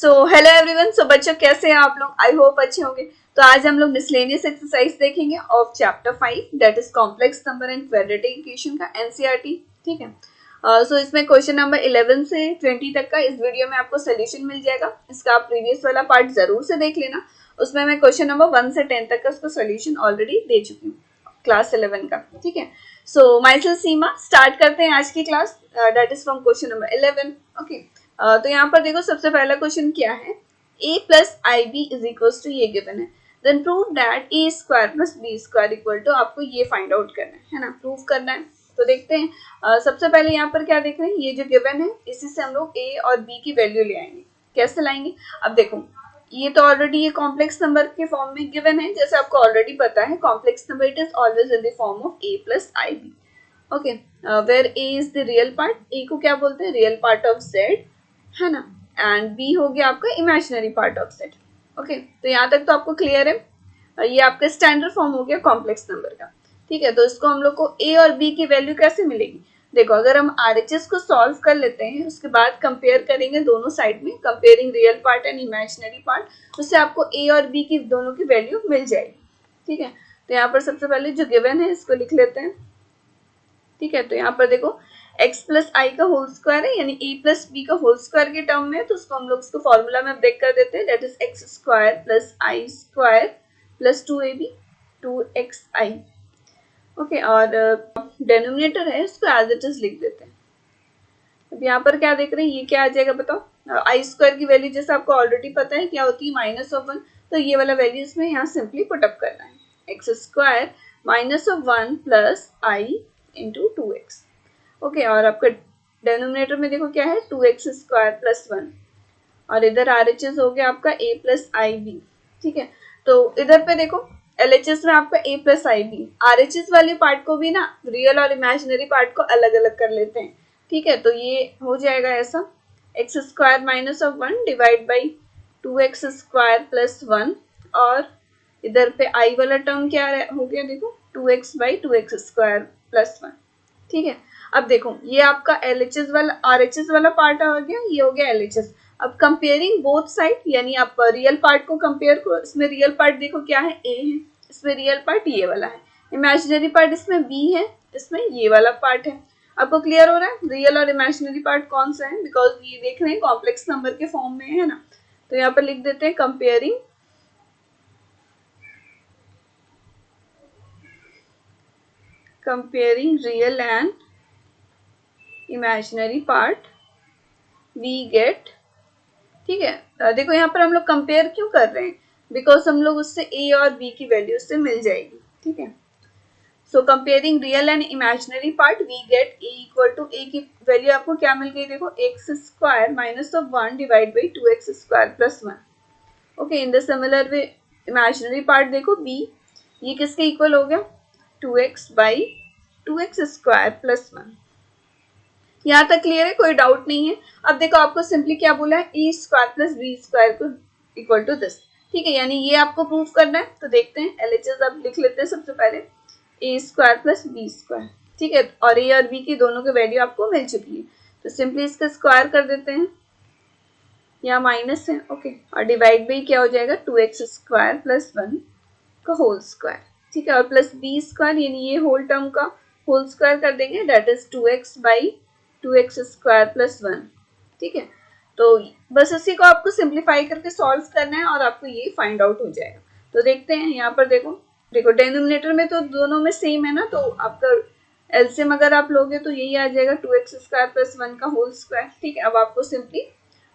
So hello everyone. सो बच्चों कैसे हैं आप लोग? आई होप अच्छे होंगे। तो आज हम लोग मिसलेनियस एक्सरसाइज देखेंगे of chapter 5 that is complex number and quadratic equation का एनसीईआरटी। ठीक है। सो इसमें क्वेश्चन नंबर 11 से 20 तक का इस वीडियो में आपको सोल्यूशन मिल जाएगा। इसका आप प्रीवियस वाला पार्ट जरूर से देख लेना। उसमें मैं क्वेश्चन नंबर 1 से 10 तक का उसका सोल्यूशन ऑलरेडी दे चुकी हूँ क्लास 11 का। ठीक है। सो माई सेल्फ सीमा, स्टार्ट करते हैं आज की class that is from question number 11। Okay. तो यहाँ पर देखो सबसे पहला क्वेश्चन क्या है, a plus i b is equal to ये गिवन है, then prove that a square plus b square equal to, आपको ये फाइंड आउट करना है ना, प्रूव करना है। तो देखते हैं। सबसे पहले यहाँ पर क्या देख रहे हैं, ये जो गिवन है इसी से हम लोग a और b की वैल्यू ले आएंगे। कैसे लाएंगे? अब देखो ये तो ऑलरेडी ये कॉम्प्लेक्स नंबर के फॉर्म में गिवन है, जैसे आपको ऑलरेडी पता है complex number it is always in the form of a plus i b. Okay, where a is the real part, a को क्या बोलते हैं, रियल पार्ट ऑफ z, है ना, एंड b हो गया आपका imaginary part of z। Okay, तो यहाँ तक तो आपको क्लियर है। ये आपका स्टैंडर्ड फॉर्म हो गया कॉम्प्लेक्स नंबर का। ठीक है, तो इसको हम लोग को a और b की वैल्यू कैसे मिलेगी? देखो अगर हम RHS को सॉल्व कर लेते हैं, उसके बाद कंपेयर करेंगे दोनों साइड में, comparing real part and imaginary part, उससे आपको a और b की दोनों की वैल्यू मिल जाएगी। ठीक है, तो यहाँ पर सबसे पहले जो गिवन है इसको लिख लेते हैं। ठीक है, तो यहाँ पर देखो x प्लस आई का होल स्क्वायर है, यानी a प्लस बी का होल स्क्वायर के टर्म में है, तो उसको हम लोग इसको फॉर्मूला में ब्रेक कर देते हैं, that is x square plus I square plus 2ab 2xi। Okay, और डेनोमिनेटर है इसको एज इट इज लिख देते हैं। अब यहाँ पर क्या देख रहे हैं, ये क्या आ जाएगा बताओ? आई स्क्वायर की वैल्यू जैसे आपको ऑलरेडी पता है क्या होती है, -1, तो ये वाला वैल्यू इसमें यहाँ सिंपली पुट अप करना है, एक्स स्क्वायर -1 प्लस आई इंटू 2x। ओके, और आपका डेनोमिनेटर में देखो क्या है, 2x स्क्वायर प्लस 1, और इधर RHS हो गया आपका a प्लस आई बी। ठीक है, तो इधर पे देखो LHS में आपका a plus i b, RHS वाले पार्ट को भी ना रियल और इमेजिनरी पार्ट को अलग अलग कर लेते हैं। ठीक है, तो ये हो जाएगा ऐसा, x square -1 divide by 2x square plus 1, और इधर पे आई वाला टर्म क्या हो गया, देखो 2x by 2x square plus 1। ठीक है, अब देखो ये आपका LHS वाला RHS वाला पार्ट आ गया, ये हो गया LHS। अब कंपेयरिंग बोथ साइड, यानी आप रियल पार्ट को कंपेयर करो, इसमें रियल पार्ट देखो क्या है, a है, इसमें रियल पार्ट ये वाला है, इमेजिनरी पार्ट इसमें b है, इसमें ये वाला पार्ट है। आपको क्लियर हो रहा है रियल और इमेजिनरी पार्ट कौन सा है? बिकॉज ये देख रहे हैं कॉम्प्लेक्स नंबर के फॉर्म में है ना, तो यहाँ पर लिख देते हैं comparing real and imaginary part we get. ठीक है, देखो यहाँ पर हम लोग कंपेयर क्यों कर रहे हैं, बिकॉज हम लोग उससे a और b की वैल्यू उससे मिल जाएगी। ठीक है, so comparing real and imaginary part we get a equal to, a की वैल्यू आपको क्या मिल गई, देखो x square -1 divide by 2x square plus 1। Okay, in the similar way imaginary part देखो b, ये किसके इक्वल हो गया, 2x by 2x square plus 1। यहाँ तक क्लियर है, कोई डाउट नहीं है। अब देखो आपको सिंपली क्या बोला है, ए स्क्वायर प्लस बी स्क्वायर को इक्वल टू दिस। ठीक है, यानी ये आपको प्रूव करना है, तो देखते हैं LHS अब लिख लेते हैं सबसे पहले, ए स्क्वायर प्लस बी स्क्वायर। ठीक है, और ए और बी की दोनों की वैल्यू आपको मिल चुकी है, तो सिंपली इसका स्क्वायर कर देते हैं, यहाँ माइनस है। ओके, और डिवाइड बाई क्या हो जाएगा, 2x स्क्वायर प्लस 1 का होल स्क्वायर। ठीक है, और प्लस बी स्क्वायर, यानी ये होल टर्म का होल स्क्वायर कर देंगे, that is 2x by 2x square plus 1। ठीक है, तो बस इसी को आपको सिंप्लीफाई करके सॉल्व करना है और आपको ये फाइंड आउट हो जाएगा। तो देखते हैं यहाँ पर देखो डेनोमिनेटर में तो दोनों में सेम है ना, तो आपका एलसीएम अगर आप लोगे तो यही आ जाएगा 2x स्क्वायर प्लस 1 का होल स्क्वायर। ठीक है, अब आपको सिंपली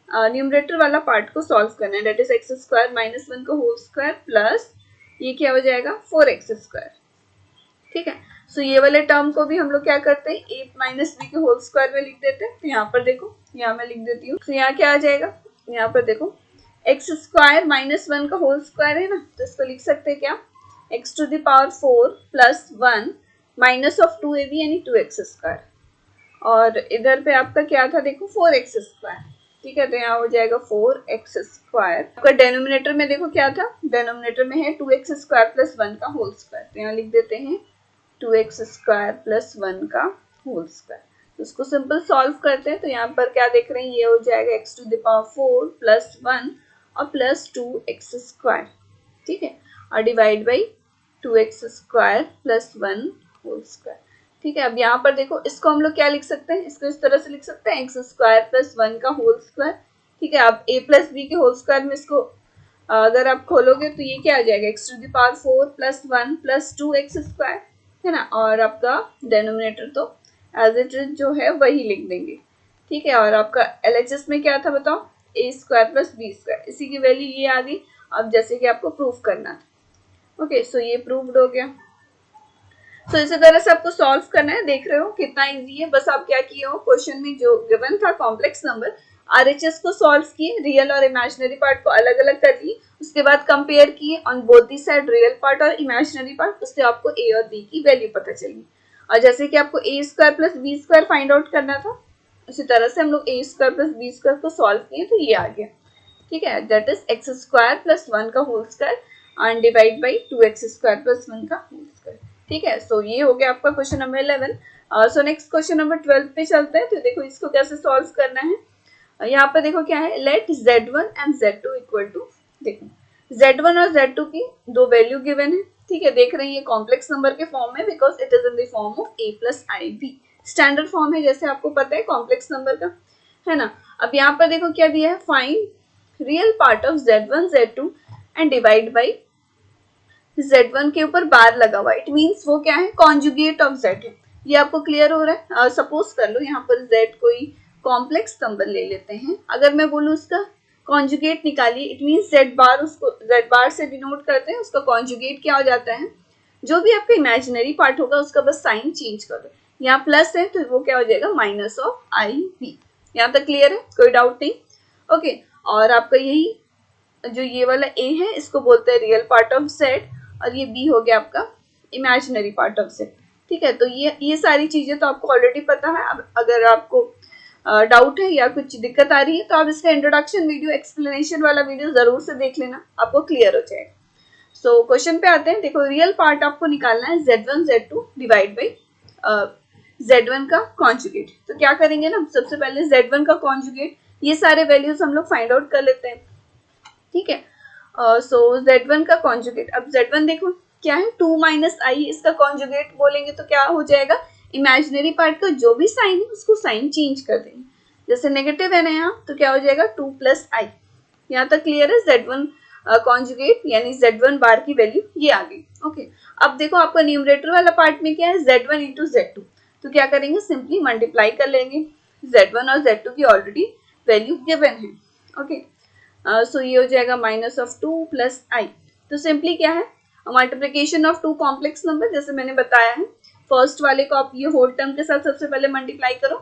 न्यूमरेटर वाला पार्ट को सॉल्व करना है, दैट इज एक्स स्क्वायर -1 का होल स्क्वायर प्लस ये क्या हो जाएगा 4x स्क्वायर। ठीक है, सो ये वाले टर्म को भी हम लोग क्या करते हैं, a माइनस बी के होल स्क्वायर में लिख देते हैं। तो यहाँ पर देखो, यहाँ मैं लिख देती हूँ, तो यहाँ क्या आ जाएगा, यहाँ पर देखो एक्स स्क्वायर -1 का होल स्क्वायर है ना, तो इसको लिख सकते हैं क्या, x to the power 4 plus 1 minus of 2ab यानी 2x स्क्वायर, और इधर पे आपका क्या था देखो 4x स्क्वायर। ठीक है, तो यहाँ हो जाएगा 4x स्क्वायर। आपका डेनोमिनेटर में देखो क्या था, डेनोमिनेटर में है 2x स्क्वायर प्लस 1 का होल स्क्वायर, तो यहाँ लिख देते हैं 2x स्क्वायर प्लस 1 का होल स्क्वायर। उसको सिंपल सॉल्व करते हैं तो यहाँ पर क्या देख रहे हैं, ये हो जाएगा x to the power 4 plus 1 और प्लस 2x², ठीक है, और divide by 2x² plus 1 whole square, ठीक है। अब यहाँ पर देखो इसको हम लोग क्या लिख सकते हैं, इसको इस तरह से लिख सकते हैं x² प्लस 1 का होल स्क्वायर, ठीक है। अब a प्लस बी के होल स्क्वायर में इसको अगर आप खोलोगे तो ये क्या आ जाएगा, x to the power 4 plus 1 plus 2x², है ना, और आपका डेनोमिनेटर तो एज इट इज जो है वही लिख देंगे, ठीक है। और आपका LHS में क्या था बताओ, a² प्लस b², इसी की वैल्यू ये आ गई। अब जैसे कि आपको प्रूफ करना था, ओके, सो ये प्रूव्ड हो गया। सो इसी तरह से आपको सॉल्व करना है, देख रहे हो कितना इजी है। बस आप क्या किए हो, क्वेश्चन में जो गिवन था कॉम्प्लेक्स नंबर, RHS को सॉल्व किए, रियल और इमेजिनरी पार्ट को अलग अलग कर लिए, उसके बाद कंपेयर किए on both the side real part और इमेजिनरी पार्ट, उससे आपको a और b की वैल्यू पता चली। और जैसे कि आपको a² plus b² find out करना था, उसी तरह से हम लोग a² प्लस b² को सॉल्व किए तो ये आ गया, ठीक है, दैट इज x² प्लस 1 का whole square and divide by 2x² plus 1 का होल स्क्वायर, ठीक है। सो ये हो गया आपका question number 11। So next question number 12 पे चलते हैं। तो देखो इसको कैसे सॉल्व करना है, यहाँ पर देखो क्या है, late z1 and z2 equal to, देखो z1 और z2 की दो वैल्यू गिवन है, ठीक है, देख रहे हैं ये कॉम्प्लेक्स नंबर के फॉर्म में, because it is in the form of a plus i b, standard form है जैसे आपको पता है कॉम्प्लेक्स नंबर का, है ना। अब यहाँ पर देखो क्या दिया है, find real part of z1 z2 and divide by z1 के ऊपर बार लगा हुआ, इट मीन्स वो क्या है, कॉन्जुगेट ऑफ z है। ये आपको क्लियर हो रहा है। सपोज कर लो यहाँ पर z कोई कॉम्प्लेक्स नंबर ले लेते हैं, अगर मैं बोलूँ उसका कॉन्जुगेट निकालिए, इट मीन्स z बार, उसको z बार से डिनोट करते हैं, उसका कॉन्जुगेट क्या हो जाता है, जो भी आपका इमेजिनरी पार्ट होगा उसका बस साइन चेंज कर दो, यहाँ प्लस है तो वो क्या हो जाएगा माइनस ऑफ आई बी। यहाँ तक क्लियर है, कोई डाउट नहीं, ओके। और आपका यही जो ये वाला a है इसको बोलते हैं रियल पार्ट ऑफ z, और ये b हो गया आपका इमेजिनरी पार्ट ऑफ z, ठीक है। तो ये सारी चीजें तो आपको ऑलरेडी पता है। अब अगर आपको डाउट है या कुछ दिक्कत आ रही है तो आप इसका इंट्रोडक्शन वीडियो, एक्सप्लेनेशन वाला वीडियो जरूर से देख लेना, आपको क्लियर हो जाएगा। सो क्वेश्चन पे आते हैं। देखो रियल पार्ट आपको निकालना है z1 z2 divide by z1 का कॉन्जुगेट। तो क्या करेंगे ना, सबसे पहले z1 का कॉन्जुगेट, ये सारे वैल्यूज हम लोग फाइंड आउट कर लेते हैं, ठीक है। सो z1 का कॉन्जुगेट, अब z1 देखो क्या है, 2 माइनस आई, इसका कॉन्जुगेट बोलेंगे तो क्या हो जाएगा, इमेजिनरी पार्ट का जो भी साइन है उसको साइन चेंज कर देंगे, जैसे नेगेटिव है ना यहाँ तो क्या हो जाएगा 2 प्लस आई। यहाँ तक क्लियर है, z1 कॉन्जुगेट यानी z1 बार की वैल्यू ये आ गई, ओके। अब देखो आपका न्यूमरेटर वाला पार्ट में क्या है, z1 इंटू z2, तो क्या करेंगे, सिंपली मल्टीप्लाई कर लेंगे, z1 और z2 की ऑलरेडी वैल्यू गिवन है, ओके। सो ये हो जाएगा माइनस ऑफ 2 प्लस आई। तो सिंपली क्या है, multiplication of two complex number, जैसे मैंने बताया है, फर्स्ट वाले को आप ये होल टर्म के साथ सबसे पहले मल्टीप्लाई करो,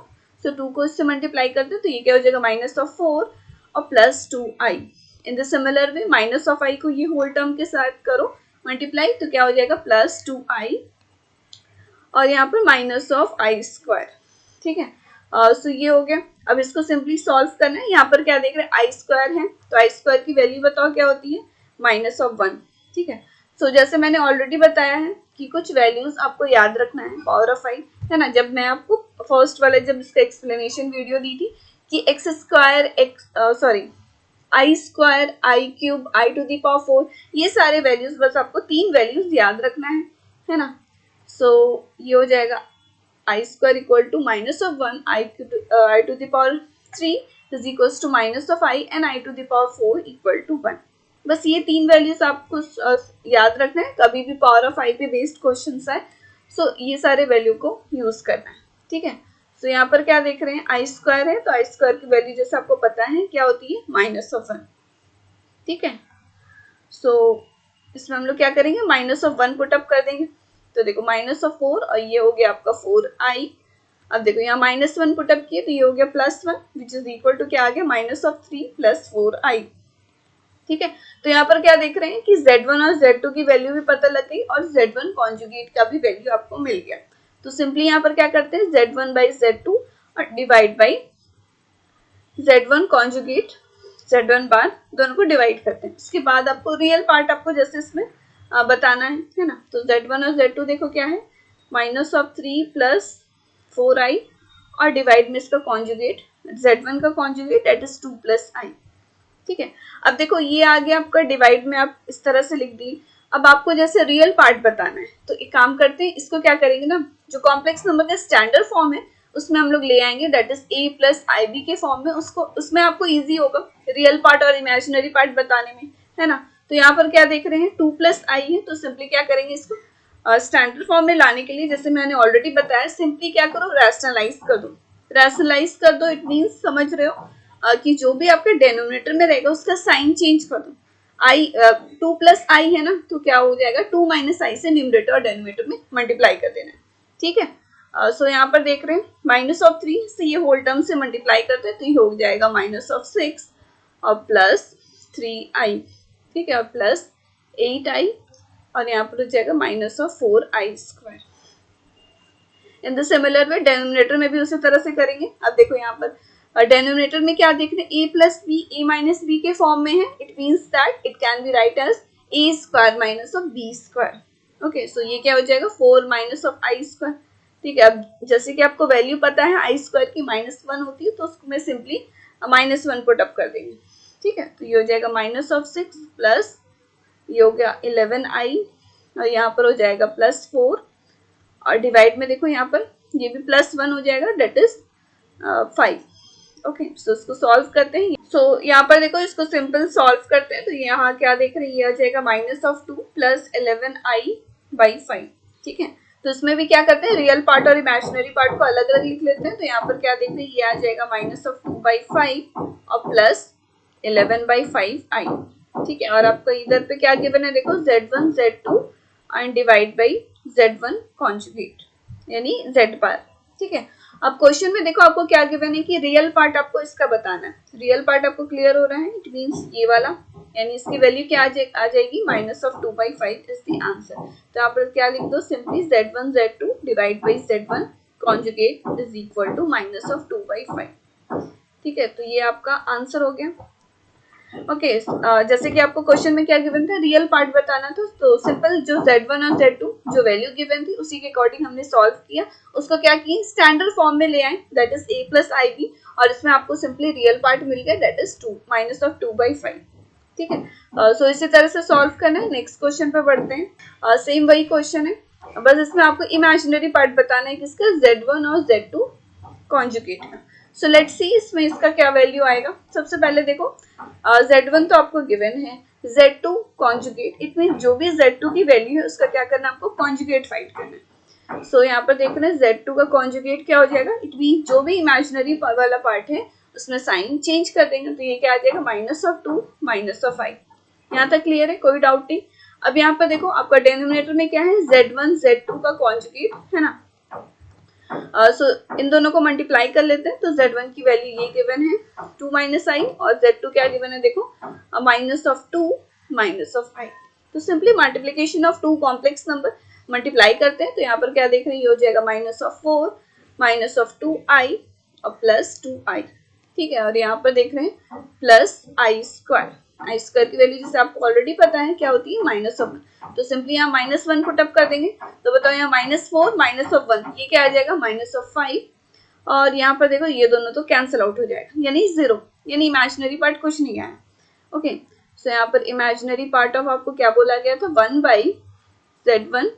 सो 2 को इससे मल्टीप्लाई करते तो ये क्या हो जाएगा माइनस ऑफ 4 और plus 2i। In the similar way minus of i को ये होल टर्म के साथ करो मल्टीप्लाई, तो क्या हो जाएगा प्लस 2i और यहाँ पर माइनस ऑफ आई स्क्वायर, ठीक है। सो ये हो गया। अब इसको सिंपली सॉल्व करना है, यहाँ पर क्या देख रहे हैं आई स्क्वायर है, तो आई स्क्वायर की वैल्यू बताओ क्या होती है, माइनस ऑफ 1, ठीक है। सो जैसे मैंने ऑलरेडी बताया है कि कुछ वैल्यूज आपको याद रखना है पावर ऑफ आई, है ना। जब मैं आपको फर्स्ट वाले जब इसका एक्सप्लेनेशन वीडियो दी थी कि x square i square, i cube, i to the power 4, ये सारे वैल्यूज बस आपको 3 वैल्यूज याद रखना है ना। सो ये हो जाएगा i square equal to minus of 1 i to the power 3 is equal to minus of i and i to the power 4 equal to 1। बस ये 3 वैल्यूज आपको याद रखना है, कभी भी पावर ऑफ आई पे बेस्ड क्वेश्चन आए सो ये सारे वैल्यू को यूज करना है, ठीक है। सो यहाँ पर क्या देख रहे हैं, आई स्क्वायर है, तो आई स्क्वायर की वैल्यू जैसे आपको पता है क्या होती है, माइनस ऑफ 1, ठीक है। सो इसमें हम लोग क्या करेंगे, माइनस ऑफ 1 पुट अप कर देंगे, तो देखो माइनस ऑफ 4 और ये हो गया आपका 4i। अब देखो यहाँ माइनस 1 पुटअप किए तो ये हो गया plus 1 which is equal to क्या आ गया, माइनस ऑफ 3 प्लस 4i, ठीक है। तो यहाँ पर क्या देख रहे हैं कि z1 और z2 की वैल्यू भी पता लग गई और z1 कॉन्जुगेट का भी वैल्यू आपको मिल गया। तो सिंपली यहाँ पर क्या करते हैं, z1 बाई z2 और divide by z1 conjugate z1 बार, दोनों को डिवाइड करते हैं। उसके बाद आपको रियल पार्ट आपको जैसे इसमें बताना है ना। तो z1 और z2 देखो क्या है, माइनस ऑफ 3 प्लस 4i और डिवाइड में इसका कॉन्जुगेट z1 का conjugate that is 2 plus i. ठीक है, अब देखो ये आ गया आपका डिवाइड में, आप इस तरह से लिख दी। अब आपको जैसे रियल पार्ट बताना है तो एक काम करते हैं, इसको क्या करेंगे ना, जो कॉम्प्लेक्स नंबर का स्टैंडर्ड फॉर्म है उसमें हम लोग ले आएंगे that is a plus i b के फॉर्म में, उसको उसमें आपको इजी होगा रियल पार्ट और इमेजिनरी पार्ट बताने में, है ना। तो यहाँ पर क्या देख रहे हैं 2 प्लस आई है, तो सिंपली क्या करेंगे इसको स्टैंडर्ड फॉर्म में लाने के लिए, जैसे मैंने ऑलरेडी बताया, सिंपली क्या करो रैशनलाइज कर दो। रैशनलाइज कर दो इट मीन्स समझ रहे हो कि जो भी आपके डेनोमिनेटर में रहेगा उसका साइन चेंज कर दो। आई 2 प्लस आई है ना, तो क्या हो जाएगा 2 माइनस आई से न्यूमरेटर और डेनोमिनेटर में मल्टीप्लाई कर देना है। ठीक है, सो यहाँ पर देख रहे हैं माइनस ऑफ 3 से ये होल टर्म से मल्टीप्लाई करते हैं तो ये हो जाएगा माइनस ऑफ 6 और प्लस 3i। ठीक है, और प्लस 8i और यहाँ पर हो जाएगा minus of 4i square. In the similar way denominator में भी उसी तरह से करेंगे। अब देखो यहाँ पर डेनोमिनेटर में क्या देख रहे हैं a plus b a minus b के फॉर्म में है, it means that it can be write as a square minus of b square. Okay, so ये क्या हो जाएगा 4 माइनस ऑफ आई स्क्वायर। ठीक है, अब जैसे कि आपको वैल्यू पता है आई स्क्वायर की -1 होती है तो उसको मैं सिंपली -1 पुट अप कर देंगे। ठीक है, तो ये हो जाएगा माइनस ऑफ 6 प्लस ये हो गया 11i और यहाँ पर हो जाएगा प्लस 4 और डिवाइड में देखो यहाँ पर ये भी +1 हो जाएगा दैट इज 5। ओके, सो इसको सॉल्व करते हैं। सो यहाँ पर देखो इसको सिंपल सॉल्व करते हैं तो यहाँ क्या देख रहे हैं, ये आ जाएगा माइनस ऑफ 2 प्लस 11i/5। ठीक है, तो इसमें भी क्या करते हैं रियल पार्ट और इमेजिनरी पार्ट को अलग अलग लिख लेते हैं। तो यहाँ पर क्या देख रहे हैं, ये आ जाएगा माइनस ऑफ 2/5 और प्लस 11/5i। ठीक है, और आपको इधर पे क्या गिवन है देखो z1 z2 and divide by z1 conjugate यानी z बार। ठीक है, अब क्वेश्चन में देखो आपको क्या गिवन है कि रियल पार्ट आपको इसका बताना है। रियल पार्ट आपको क्लियर हो रहा है, इट मींस ये वाला, यानी इसकी वैल्यू क्या आ जाएगी minus of 2/5 is the answer. तो यहाँ पर क्या लिख दो simply z1 z2 divide by z1 conjugate is equal to minus of 2/5। ठीक है, तो ये आपका आंसर हो गया। ओके, जैसे कि आपको क्वेश्चन में क्या गिवन था रियल पार्ट बताना था, तो सिंपल जो z1 और z2 जो वैल्यू गिवन थी उसी के अकॉर्डिंग हमने सॉल्व किया, उसको क्या किया स्टैंडर्ड फॉर्म में ले आए that is a plus i b और इसमें आपको सिंपली रियल पार्ट मिल गया दैट इज 2 माइनस ऑफ 2/5। ठीक है, सो इसी तरह से सॉल्व करना है। नेक्स्ट क्वेश्चन पे बढ़ते हैं। सेम वही क्वेश्चन है, बस इसमें आपको इमेजिनरी पार्ट बताना है किसका z1 और z2 कॉन्जुगेट का। सो लेट्स सी इसमें इसका क्या वैल्यू आएगा। सबसे पहले देखो z1 तो आपको गिवन है, z2 कॉन्जुगेट इट मीन जो भी z2 की वैल्यू है उसका क्या करना है आपको कॉन्जुगेट फाइंड करना है। सो यहाँ पर देख रहे हैं z2 का कॉन्जुगेट क्या हो जाएगा, इट मीन जो भी इमेजिनरी वाला पार्ट है उसमें साइन चेंज कर देंगे तो ये क्या आ जाएगा माइनस ऑफ 2 माइनस ऑफ 5। यहाँ तक क्लियर है, कोई डाउट नहीं। अब यहाँ पर देखो आपका डेनोमिनेटर में क्या है z1 z2 का कॉन्जुगेट है ना, सो इन दोनों को मल्टीप्लाई कर लेते हैं तो z1 की वैल्यू ये गिवन है 2 माइनस आई और z2 क्या गिवन है देखो माइनस ऑफ 2 माइनस ऑफ आई। तो simply multiplication of 2 complex number multiply करते हैं तो यहाँ पर क्या देख रहे हैं ये हो जाएगा minus of 4 minus of 2i और प्लस 2i। ठीक है, और यहाँ पर देख रहे हैं plus I square. I square की वैल्यू जैसे आपको ऑलरेडी पता है क्या होती है माइनस ऑफ, तो सिंपली यहाँ -1 पुट अप कर देंगे तो बताओ यहाँ -4 माइनस ऑफ 1 ये क्या आ जाएगा माइनस ऑफ 5 और यहाँ पर देखो ये दोनों तो कैंसिल आउट हो जाएगा यानी 0, यानी इमेजिनरी पार्ट कुछ नहीं आया। ओके, सो यहाँ पर इमेजिनरी पार्ट ऑफ आपको क्या बोला गया था 1/z1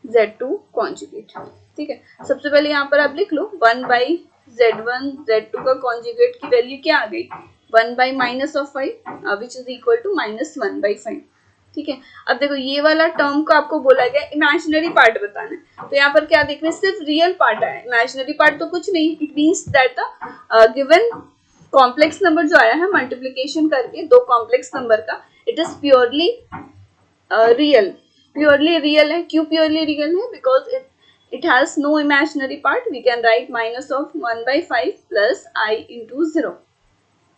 z2 कॉन्जुगेट। ठीक है, सबसे पहले यहाँ पर आप लिख लो 1/z1 z2 का कॉन्जुगेट की वैल्यू क्या आ गई 1 by minus of 5 which is equal to -1/5। ठीक है, अब देखो ये वाला टर्म को आपको बोला गया इमेजिनरी पार्ट बताना है तो यहाँ पर क्या देख रहे हैं सिर्फ रियल पार्ट आया, इमेजिनरी पार्ट तो कुछ नहीं। It means that the given complex number जो आया है मल्टीप्लीकेशन करके दो कॉम्प्लेक्स नंबर का it is purely real. Purely real है, क्यों प्योरली रियल है because it has no imaginary part, we can write minus of 1/5 plus I into 0।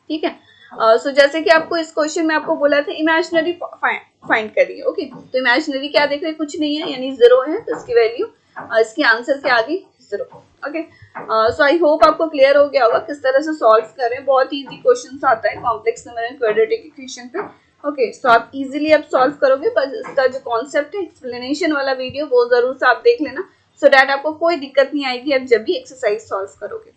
ठीक है, सो जैसे कि आपको इस क्वेश्चन में आपको बोला था इमेजिनरी फाइंड करिए। ओके, तो इमेजिनरी क्या देख रहे हैं कुछ नहीं है यानी 0 है तो इसकी वैल्यू इसकी आंसर क्या आ गई 0। ओके, सो आई होप आपको क्लियर हो गया होगा किस तरह से सॉल्व करें। बहुत इजी क्वेश्चंस आता है complex number and quadratic equation पे। ओके, सो आप इजीली अब सॉल्व करोगे, बस इसका जो कॉन्सेप्ट है एक्सप्लेनेशन वाला वीडियो वो जरूर से आप देख लेना, सो दैट आपको कोई दिक्कत नहीं आएगी आप जब भी एक्सरसाइज सॉल्व करोगे।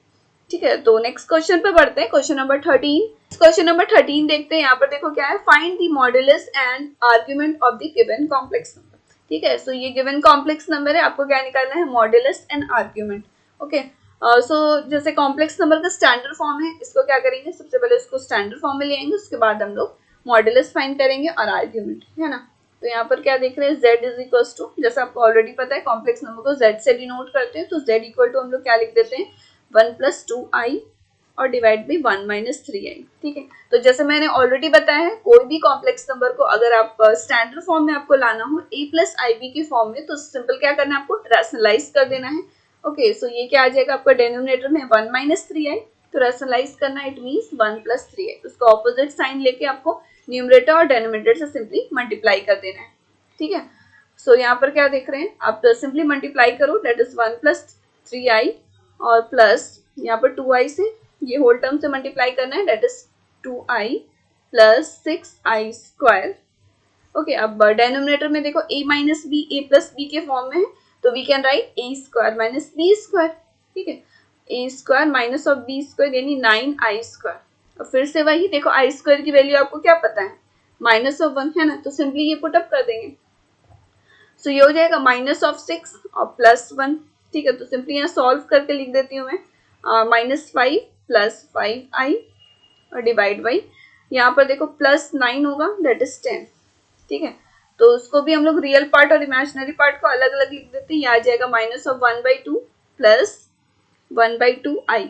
ठीक है, तो नेक्स्ट क्वेश्चन पे बढ़ते हैं, क्वेश्चन नंबर 13। क्वेश्चन नंबर 13 देखते हैं, यहाँ पर देखो क्या है, find the modulus and argument of the given complex number. ठीक है, सो ये गिवन कॉम्प्लेक्स नंबर है, आपको क्या निकालना है, मॉडुलस एंड आर्ग्यूमेंट। ओके, सो जैसे कॉम्प्लेक्स नंबर का स्टैंडर्ड फॉर्म है, इसको क्या करेंगे, सबसे पहले उसको स्टैंडर्ड फॉर्म में ले आएंगे, उसके बाद हम लोग मॉडुलस फाइंड करेंगे और आर्ग्यूमेंट, है ना। तो यहाँ पर क्या देख रहे हैं, z इज इक्वल टू, जैसे आपको ऑलरेडी पता है कॉम्प्लेक्स नंबर को z से डिनोट करते हैं, तो z इक्वल टू हम लोग क्या लिख देते हैं, 1 + 2i और डिवाइड बाई 1 - 3i। ठीक है, तो जैसे मैंने ऑलरेडी बताया है, कोई भी कॉम्प्लेक्स नंबर को अगर आप स्टैंडर्ड फॉर्म में आपको लाना हो a + ib के फॉर्म में, तो सिंपल क्या करना है, आपको रैशनलाइज कर देना है। ओके, सो ये क्या आ जाएगा आपका डिनोमिनेटर में 1 - 3i, तो रैशनलाइज करना इट मींस 1 + 3i, उसका ऑपोजिट साइन लेके आपको न्यूमरेटर और डिनोमिनेटर से सिंपली मल्टीप्लाई कर देना है। ठीक है, सो यहाँ पर क्या देख रहे हैं आप, सिंपली मल्टीप्लाई करो, दैट इज 1 + 3i और प्लस यहाँ पर 2i से ये होल टर्म से मल्टीप्लाई करना है, that is 2i + 6i²। Okay, अब डिनोमिनेटर में देखो a - b, a + b के फॉर्म में है, तो we can write a² - b²। ठीक है, a² - b² यानी 9i²। और फिर से वही देखो, i² की वैल्यू आपको क्या पता है, -1 है ना, तो सिंपली ये पुटअप कर देंगे। सो ये हो जाएगा -6 और +1। ठीक है, तो सिंपली यहाँ सॉल्व करके लिख देती हूँ मैं, -5 + 5i और डिवाइड बाई, यहाँ पर देखो +9 होगा, दैट इज 10। ठीक है, तो उसको भी हम लोग रियल पार्ट और इमेजिनरी पार्ट को अलग अलग लिख देते हैं, यहाँ आ जाएगा -1/2 + 1/2i।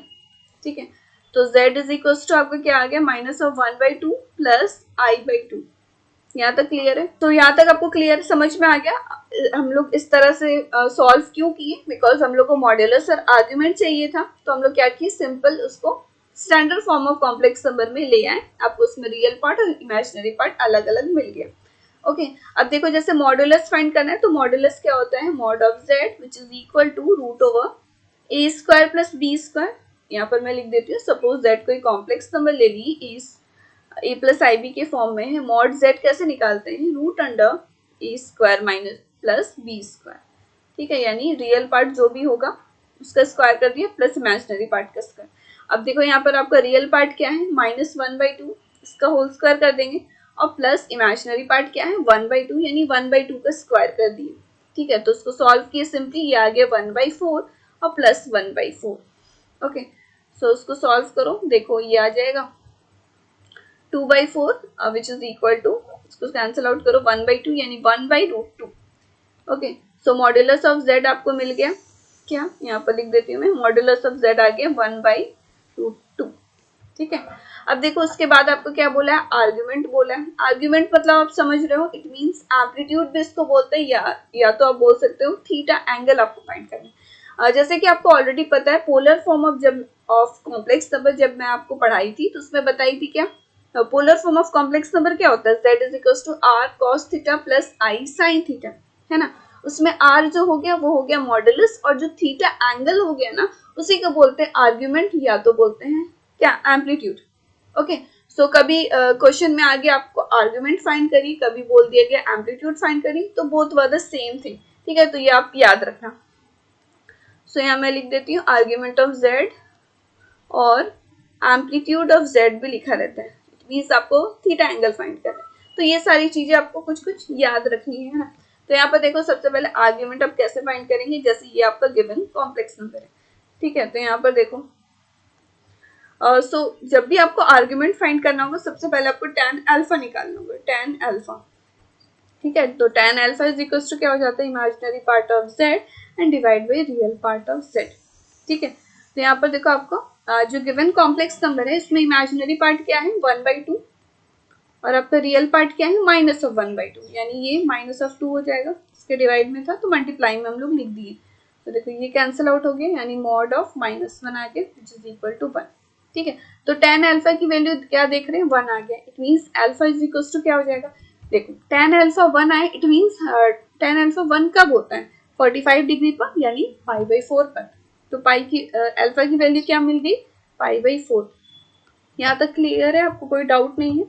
ठीक है, तो z इज इक्वल टू आपका क्या आ गया, -1/2 + i/2। यहाँ तक क्लियर है, तो यहाँ तक आपको क्लियर समझ में आ गया हम लोग इस तरह से सॉल्व क्यों किए, बिकॉज हम लोग को मॉड्यूलस और आर्ग्यूमेंट चाहिए था, तो हम लोग क्या किए, सिंपल उसको standard form of complex number में ले आए, आपको उसमें रियल पार्ट और इमेजिनरी पार्ट अलग अलग मिल गया। ओके, अब देखो जैसे मॉड्यूलस फाइंड करना है, तो मॉड्यूलस क्या होता है, mod of z which is equal to √a² + b²। यहाँ पर मैं लिख देती हूँ, सपोज z कोई कॉम्प्लेक्स नंबर ले ली, a + ib के फॉर्म में है, मॉड z कैसे निकालते हैं, √a² - b²। ठीक है, यानी रियल पार्ट जो भी होगा उसका स्क्वायर कर दिया प्लस इमेजिनरी पार्ट का स्क्वायर। अब देखो यहाँ पर आपका रियल पार्ट क्या है, -1/2, इसका होल स्क्वायर कर देंगे, और प्लस इमेजिनरी पार्ट क्या है, 1/2, यानी 1/2 का स्क्वायर कर दिए। ठीक है, तो उसको सॉल्व किए सिंपली, ये आ गया 1/4 और प्लस 1/4। ओके, सो उसको सॉल्व करो, देखो ये आ जाएगा 2/4 विच इज इक्वल टू, इसको कैंसिल आउट करो, 1/2 यानी 1/√2। Okay, so modulus of z आपको मिल गया, क्या यहाँ पर लिख देती हूँ मैं, मॉड्यूलस ऑफ z आ गया 1/√2। ठीक है, अब देखो उसके बाद आपको क्या बोला है, आर्ग्यूमेंट बोला है। आर्ग्यूमेंट मतलब आप समझ रहे हो, इट मींस एम्पलीट्यूड भी इसको बोलते हैं, या तो आप बोल सकते हो थीटा एंगल आपको फाइंड करना है। जैसे कि आपको ऑलरेडी पता है, polar form of complex number जब मैं आपको पढ़ाई थी, तो उसमें बताई थी क्या, polar form of complex number क्या होता है, z is equal to r cos theta plus i sin theta, है ना। उसमें r जो हो गया वो हो गया मॉडुलस, और जो थीटा एंगल हो गया ना, उसी को बोलते हैं आर्ग्यूमेंट, या तो बोलते हैं क्या, एम्पलीट्यूड। ओके, सो कभी क्वेश्चन में आ गया आपको आर्ग्यूमेंट फाइंड करी, कभी बोल दिया गया एम्पलीट्यूड फाइंड करी, तो both were the same thing. ठीक है, तो ये आप याद रखना। सो यहाँ मैं लिख देती हूँ आर्ग्यूमेंट ऑफ z, और एम्पलीट्यूड ऑफ z भी लिखा रहता है, मीन्स आपको थीटा एंगल फाइंड करना है। तो ये सारी चीजें आपको कुछ कुछ याद रखनी है ना। तो यहाँ पर देखो सबसे पहले आर्ग्यूमेंट आप कैसे फाइंड करेंगे, जैसे ये आपका गिवन कॉम्प्लेक्स नंबर है। ठीक है, तो यहाँ पर देखो जब भी आपको आर्ग्यूमेंट फाइंड करना होगा, सबसे पहले आपको tan अल्फा निकालना होगा, tan अल्फा। ठीक है, तो tan alpha is equal to क्या हो जाता है, imaginary part of z and divide by real part of z। ठीक है, तो यहाँ पर देखो आपको जो गिवन कॉम्प्लेक्स नंबर है, इसमें इमेजिनरी पार्ट क्या है, 1/2, और आपका रियल पार्ट क्या है, -1/2, यानी ये -2 हो जाएगा, इसके डिवाइड में था तो मल्टीप्लाई में हम लोग लिख दिए। तो देखो ये कैंसिल आउट हो गया, यानी mod ऑफ -1 आ गया विच इज इक्वल टू 1। ठीक है, तो tan अल्फा की वैल्यू क्या देख रहे हैं, 1 आ गया, it means alpha is equal to क्या हो जाएगा, देखो tan अल्फा 1 आए, इट मींस tan अल्फा 1 कब होता है, 45 डिग्री पर, यानी π/4 पर। तो पाई की अल्फा की वैल्यू क्या मिल गई, π/4। यहाँ तक क्लियर है, आपको कोई डाउट नहीं है।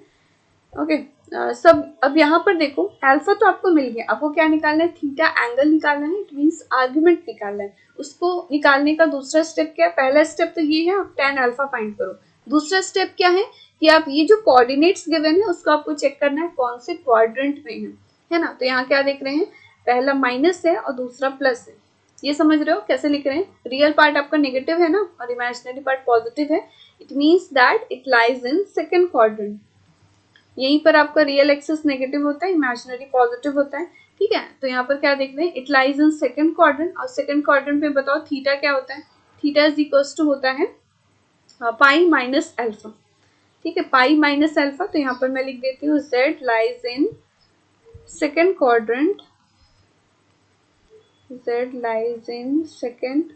ओके, सब अब यहाँ पर देखो अल्फा तो आपको मिल गया, आपको क्या निकालना है, थीटा एंगल निकालना है, इट मींस आर्गुमेंट निकालना है। उसको निकालने का दूसरा स्टेप क्या है, पहला स्टेप तो ये है आप tan अल्फा फाइंड करो। दूसरा स्टेप क्या है कि आप ये जो कोऑर्डिनेट्स गिवन है उसको आपको चेक करना है कौन से क्वाड्रेंट में है ना। तो यहाँ क्या देख रहे हैं, पहला माइनस है और दूसरा प्लस है, ये समझ रहे हो कैसे लिख रहे हैं। रियल पार्ट आपका नेगेटिव है ना और इमेजिनरी पार्ट पॉजिटिव है, it means that it lies in second quadrant. यहीं पर आपका रियल एक्सिस नेगेटिव होता है, इमेजिनरी पॉजिटिव होता है, ठीक है। तो यहाँ पर क्या देख रहे हैं, it lies in second quadrant, और सेकंड क्वाड्रेंट में बताओ थीटा क्या होता है, थीटा इज इक्वल्स टू होता है पाई माइनस अल्फा, ठीक है, पाई माइनस अल्फा। तो यहाँ पर मैं लिख देती हूँ z lies in second quadrant, z lies in second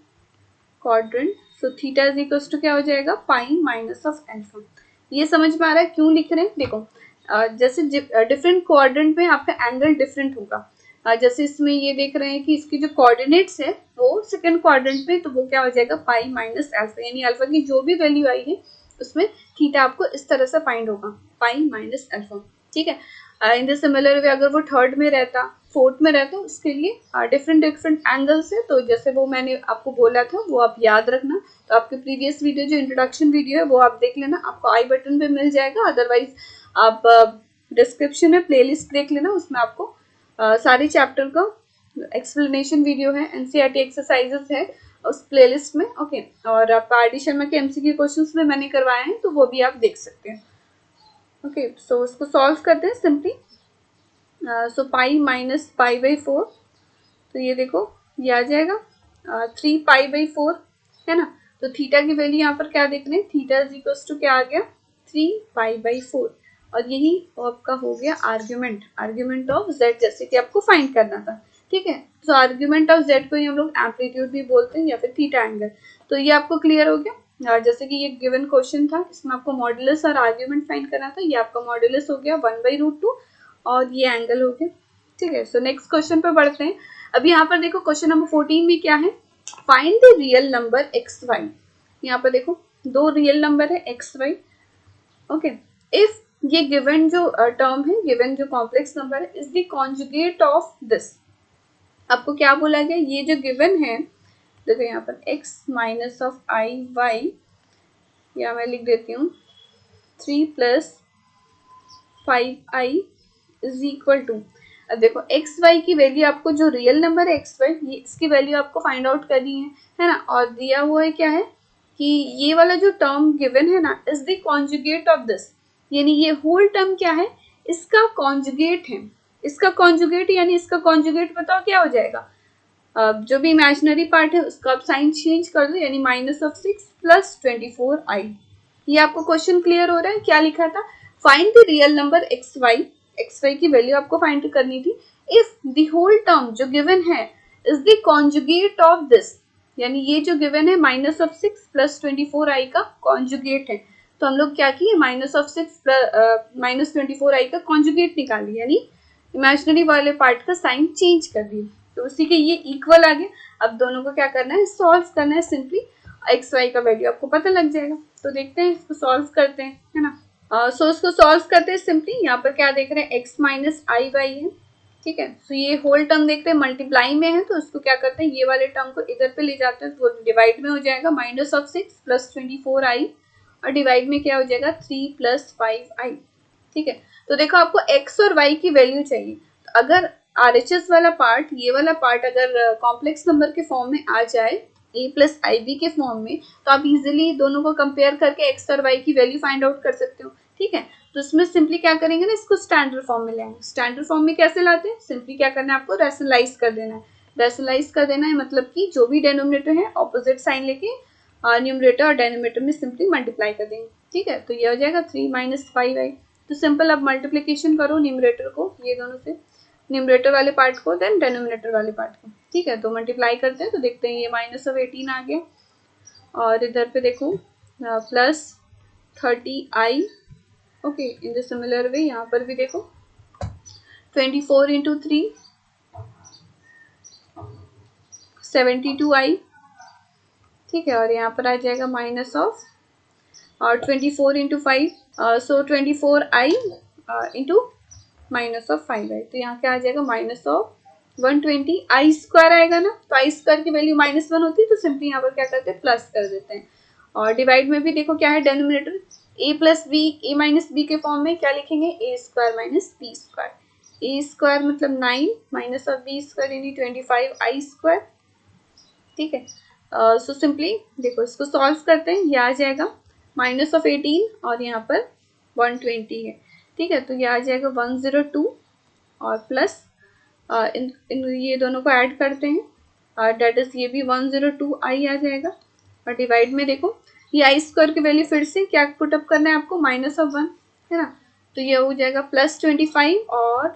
quadrant, so theta is equals to क्या हो जाएगा, पाई माइनस ऑफ अल्फा। ये समझ में आ रहा है क्यों लिख रहे हैं, देखो जैसे डिफरेंट क्वाड्रेंट में आपका एंगल डिफरेंट होगा। जैसे इसमें ये देख रहे हैं कि इसकी जो कोऑर्डिनेट्स है वो सेकंड क्वाड्रेंट में, तो वो क्या हो जाएगा, पाई माइनस अल्फा, यानी अल्फा की जो भी वैल्यू आई है उसमें थीटा आपको इस तरह से फाइंड होगा, पाई माइनस अल्फा, ठीक है। इन द सिमिलर वे अगर वो थर्ड में रहता, फोर्थ में रहता, उसके लिए डिफरेंट डिफरेंट एंगल्स है। तो जैसे वो मैंने आपको बोला था वो आप याद रखना, तो आपके प्रीवियस वीडियो जो इंट्रोडक्शन वीडियो है वो आप देख लेना, आपको आई बटन पे मिल जाएगा, अदरवाइज आप डिस्क्रिप्शन में प्लेलिस्ट देख लेना, उसमें आपको सारे चैप्टर का एक्सप्लेनेशन वीडियो है, एनसीईआरटी एक्सरसाइजेस है उस प्लेलिस्ट में, ओके। और आप आर डी शर्मा के एमसीक्यू क्वेश्चंस में मैंने करवाए हैं, तो वो भी आप देख सकते हैं, ओके। सो उसको सॉल्व करते हैं simply. So pi minus pi by 4, तो ये देखो ये आ जाएगा 3 पाई बाई 4, है ना। तो थीटा की वैल्यू यहाँ पर क्या देख रहे हैं, थीटा इज इक्वल्स टू क्या आ गया, 3 पाई बाई 4, और यही आपका हो गया आर्ग्यूमेंट, आर्ग्यूमेंट ऑफ z, जैसे कि आपको फाइंड करना था, ठीक है। तो आर्ग्यूमेंट ऑफ z को ही हम लोग एम्पलीट्यूड भी बोलते हैं या फिर थीटा एंगल। तो ये आपको क्लियर हो गया। जैसे कि ये गिवन क्वेश्चन था, इसमें आपको मॉड्यूलस और आर्ग्यूमेंट फाइंड करना था, ये आपका मॉड्यूलस हो गया 1/√2 और ये एंगल हो गया, ठीक है। सो नेक्स्ट क्वेश्चन पे बढ़ते हैं। अभी यहाँ पर देखो क्वेश्चन नंबर 14 में क्या है, find the real number x y. यहाँ पर देखो दो रियल नंबर है एक्स वाई, ओके। इफ ये गिवन जो टर्म है, गिवन जो कॉम्प्लेक्स नंबर है, is the conjugate of this. आपको क्या बोला गया, ये जो गिवन है, देखो यहाँ पर x minus of i y, या मैं लिख देती हूँ 3 plus 5i is equal to, अब देखो एक्स वाई की वैल्यू आपको, जो रियल नंबर है एक्स वाई, ये इसकी वैल्यू आपको फाइंड आउट करनी है ना। और दिया हुआ है क्या है कि ये वाला जो टर्म गिवन है ना, is the conjugate of this, यानी ये होल टर्म क्या है, इसका कॉन्जुगेट है, इसका कॉन्जुगेट, यानी इसका कॉन्जुगेट बताओ क्या हो जाएगा। जो भी इमेजिनरी पार्ट है उसका आप साइन चेंज कर दो, यानी माइनस ऑफ 6 प्लस 24i। ये आपको क्वेश्चन क्लियर हो रहा है, क्या लिखा था, find the real number x y की वैल्यू आपको फाइंड करनी थी, इफ द होल टर्म जो गिवन है is the conjugate of this, यानी ये जो गिवन है माइनस ऑफ 6 प्लस 24i का कॉन्जुगेट है। तो हम लोग क्या किए, माइनस ऑफ 6 माइनस 24i का कॉन्जुगेट निकालिए, यानी इमेजिनरी वाले पार्ट का साइन चेंज कर दिए, तो उसी के ये इक्वल आ गया। अब दोनों को क्या करना है, सॉल्व करना है सिंपली, एक्स वाई का वैल्यू आपको पता लग जाएगा। तो देखते हैं इसको सॉल्व करते हैं, है ना। सो इसको सॉल्व करते हैं सिंपली। यहाँ पर क्या देख रहे हैं, एक्स माइनस आई वाई है, ठीक है। तो ये होल टर्म देखते हैं मल्टीप्लाई में है, तो उसको क्या करते हैं, ये वाले टर्म को इधर पे ले जाते हैं, तो डिवाइड में हो जाएगा माइनस ऑफ 6 प्लस 24i, और डिवाइड में क्या हो जाएगा 3 प्लस 5i, ठीक है। तो देखो आपको x और y की वैल्यू चाहिए, तो अगर RHS वाला पार्ट, ये वाला पार्ट अगर कॉम्प्लेक्स नंबर के फॉर्म में आ जाए a प्लस आई बी के फॉर्म में, तो आप इजीली दोनों को कंपेयर करके x और y की वैल्यू फाइंड आउट कर सकते हो, ठीक है। तो इसमें सिंपली क्या करेंगे ना, इसको स्टैंडर्ड फॉर्म में लाएंगे। स्टैंडर्ड फॉर्म में कैसे लाते हैं, सिंपली क्या करना है आपको, रैशनलाइज कर देना है। रैशनलाइज कर देना है मतलब कि जो भी डेनोमिनेटर है ऑपोजिट साइन लेके न्यूमरेटर और डेनोमिनेटर में सिंपली मल्टीप्लाई कर देंगे, ठीक है। तो ये हो जाएगा 3 माइनस 5i। तो सिंपल अब मल्टीप्लिकेशन करो न्यूमरेटर को, ये दोनों से, न्यूमरेटर वाले पार्ट को देन डेनोमिनेटर वाले पार्ट को, ठीक है। तो मल्टीप्लाई करते हैं, तो देखते हैं ये माइनस ऑफ 18 आ गया, और इधर पे देखो plus 30i, okay. In the similar वे यहाँ पर भी देखो 24 इंटू 3 72i, ठीक है। और यहाँ पर आ जाएगा माइनस ऑफ और 24 into 5, so 24i into minus of 5i, तो यहाँ क्या आ जाएगा माइनस ऑफ 120 आई स्क्वायर आएगा ना, तो आई स्क्वायर की वैल्यू -1 होती है, तो सिंपली यहाँ पर क्या करते हैं प्लस कर देते हैं। और डिवाइड में भी देखो क्या है denominator a plus b a minus b के फॉर्म में क्या लिखेंगे a square minus b square, a square मतलब 9 माइनस ऑफ बी स्क्वायर यानी 25 आई स्क्वायर। ठीक है, सो सिंपली देखो इसको सॉल्व करते हैं, ये आ जाएगा माइनस ऑफ 18 और यहाँ पर 120 है। ठीक है, तो ये आ जाएगा 102 और प्लस इन ये दोनों को ऐड करते हैं, डेट इज ये भी 102 आई आ जाएगा। और डिवाइड में देखो ये आई स्क्वायर की वैल्यू फिर से क्या पुटअप करना है आपको -1 है ना, तो ये हो जाएगा +25 और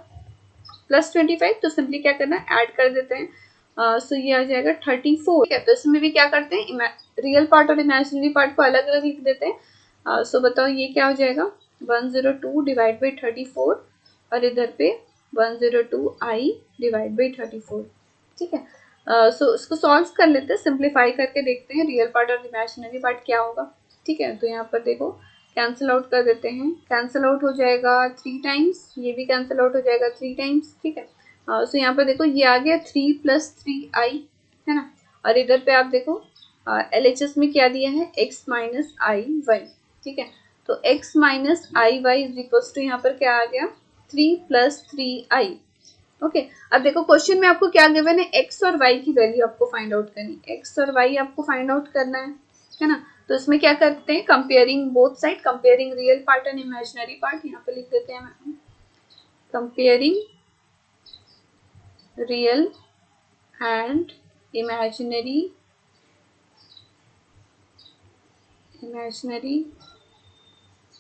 +25, तो सिंपली क्या करना है ऐड कर देते हैं, सो ये आ जाएगा 34। ठीक है, तो इसमें भी क्या करते हैं रियल पार्ट और इमेजिनरी पार्ट को अलग अलग लिख देते हैं। सो बताओ ये क्या हो जाएगा 102 डिवाइड बाई 34 और इधर पे 102 आई डिवाइड बाई 34। ठीक है, सो इसको सॉल्व कर लेते हैं, सिंप्लीफाई करके देखते हैं रियल पार्ट और इमेजिनरी पार्ट क्या होगा। ठीक है, तो यहाँ पर देखो कैंसिल आउट कर देते हैं, कैंसिल आउट हो जाएगा 3 टाइम्स, ये भी कैंसिल आउट हो जाएगा 3 टाइम्स। ठीक है, सो यहाँ पर देखो ये आ गया 3 + 3i है ना, और इधर पे आप देखो LHS में क्या दिया है x - iy। ठीक है, तो x - iy is equal to यहाँ पर क्या आ गया 3 + 3i। ओके, अब देखो क्वेश्चन में आपको क्या गिवन है x और y की वैल्यू आपको फाइंड आउट करनी है, x और y आपको फाइंड आउट करना है ना, तो इसमें क्या करते हैं comparing both side, comparing real part and imaginary part, यहाँ पे लिख देते हैं comparing real and imaginary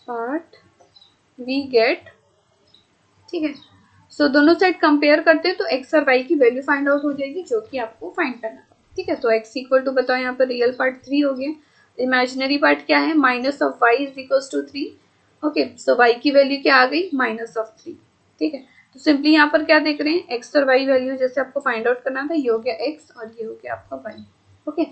part we get. ठीक है, सो दोनों साइड कंपेयर करते हैं तो x और y की वैल्यू फाइंड आउट हो जाएगी जो कि आपको फाइंड करना था। ठीक है, तो x इक्वल टू बताओ यहाँ पर रियल पार्ट 3 हो गया, इमेजिनरी पार्ट क्या है -y is equal to 3। Okay, so y की वैल्यू क्या आ गई -3। ठीक है, तो सिंपली यहाँ पर क्या देख रहे हैं x और y वैल्यू जैसे आपको फाइंड आउट करना था, ये हो गया x और ये हो गया आपका y। ओके,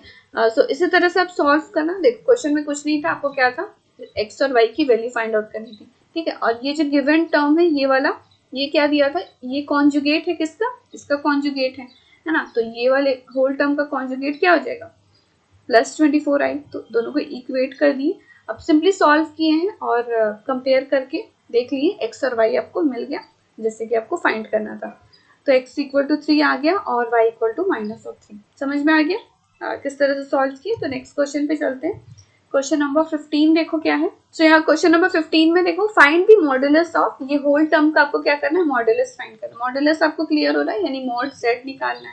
सो इसी तरह से आप सॉल्व करना, देखो क्वेश्चन में कुछ नहीं था, आपको क्या था x और y की वैल्यू फाइंड आउट करनी थी। ठीक है, और ये जो गिवन टर्म है ये वाला, ये क्या दिया था, ये कॉन्जुगेट है किसका, इसका कॉन्जुगेट है ना, तो ये वाले होल टर्म का कॉन्जुगेट क्या हो जाएगा +24i, तो दोनों को इक्वेट कर दिए। अब सिंपली सॉल्व किए हैं और कंपेयर करके देख लिए x और y आपको मिल गया जैसे कि आपको फाइंड करना था, तो x इक्वल टू 3 आ गया और y इक्वल टू -3। समझ में आ गया किस तरह से सॉल्व किए। तो नेक्स्ट क्वेश्चन पे चलते हैं, क्वेश्चन नंबर 15 देखो क्या है। सो यहाँ क्वेश्चन नंबर 15 में देखो फाइंड द मॉडुलस ऑफ, ये होल टर्म का आपको क्या करना है मॉडुलस फाइंड करना है। मॉडुलस आपको क्लियर हो रहा है, यानी मॉड z निकालना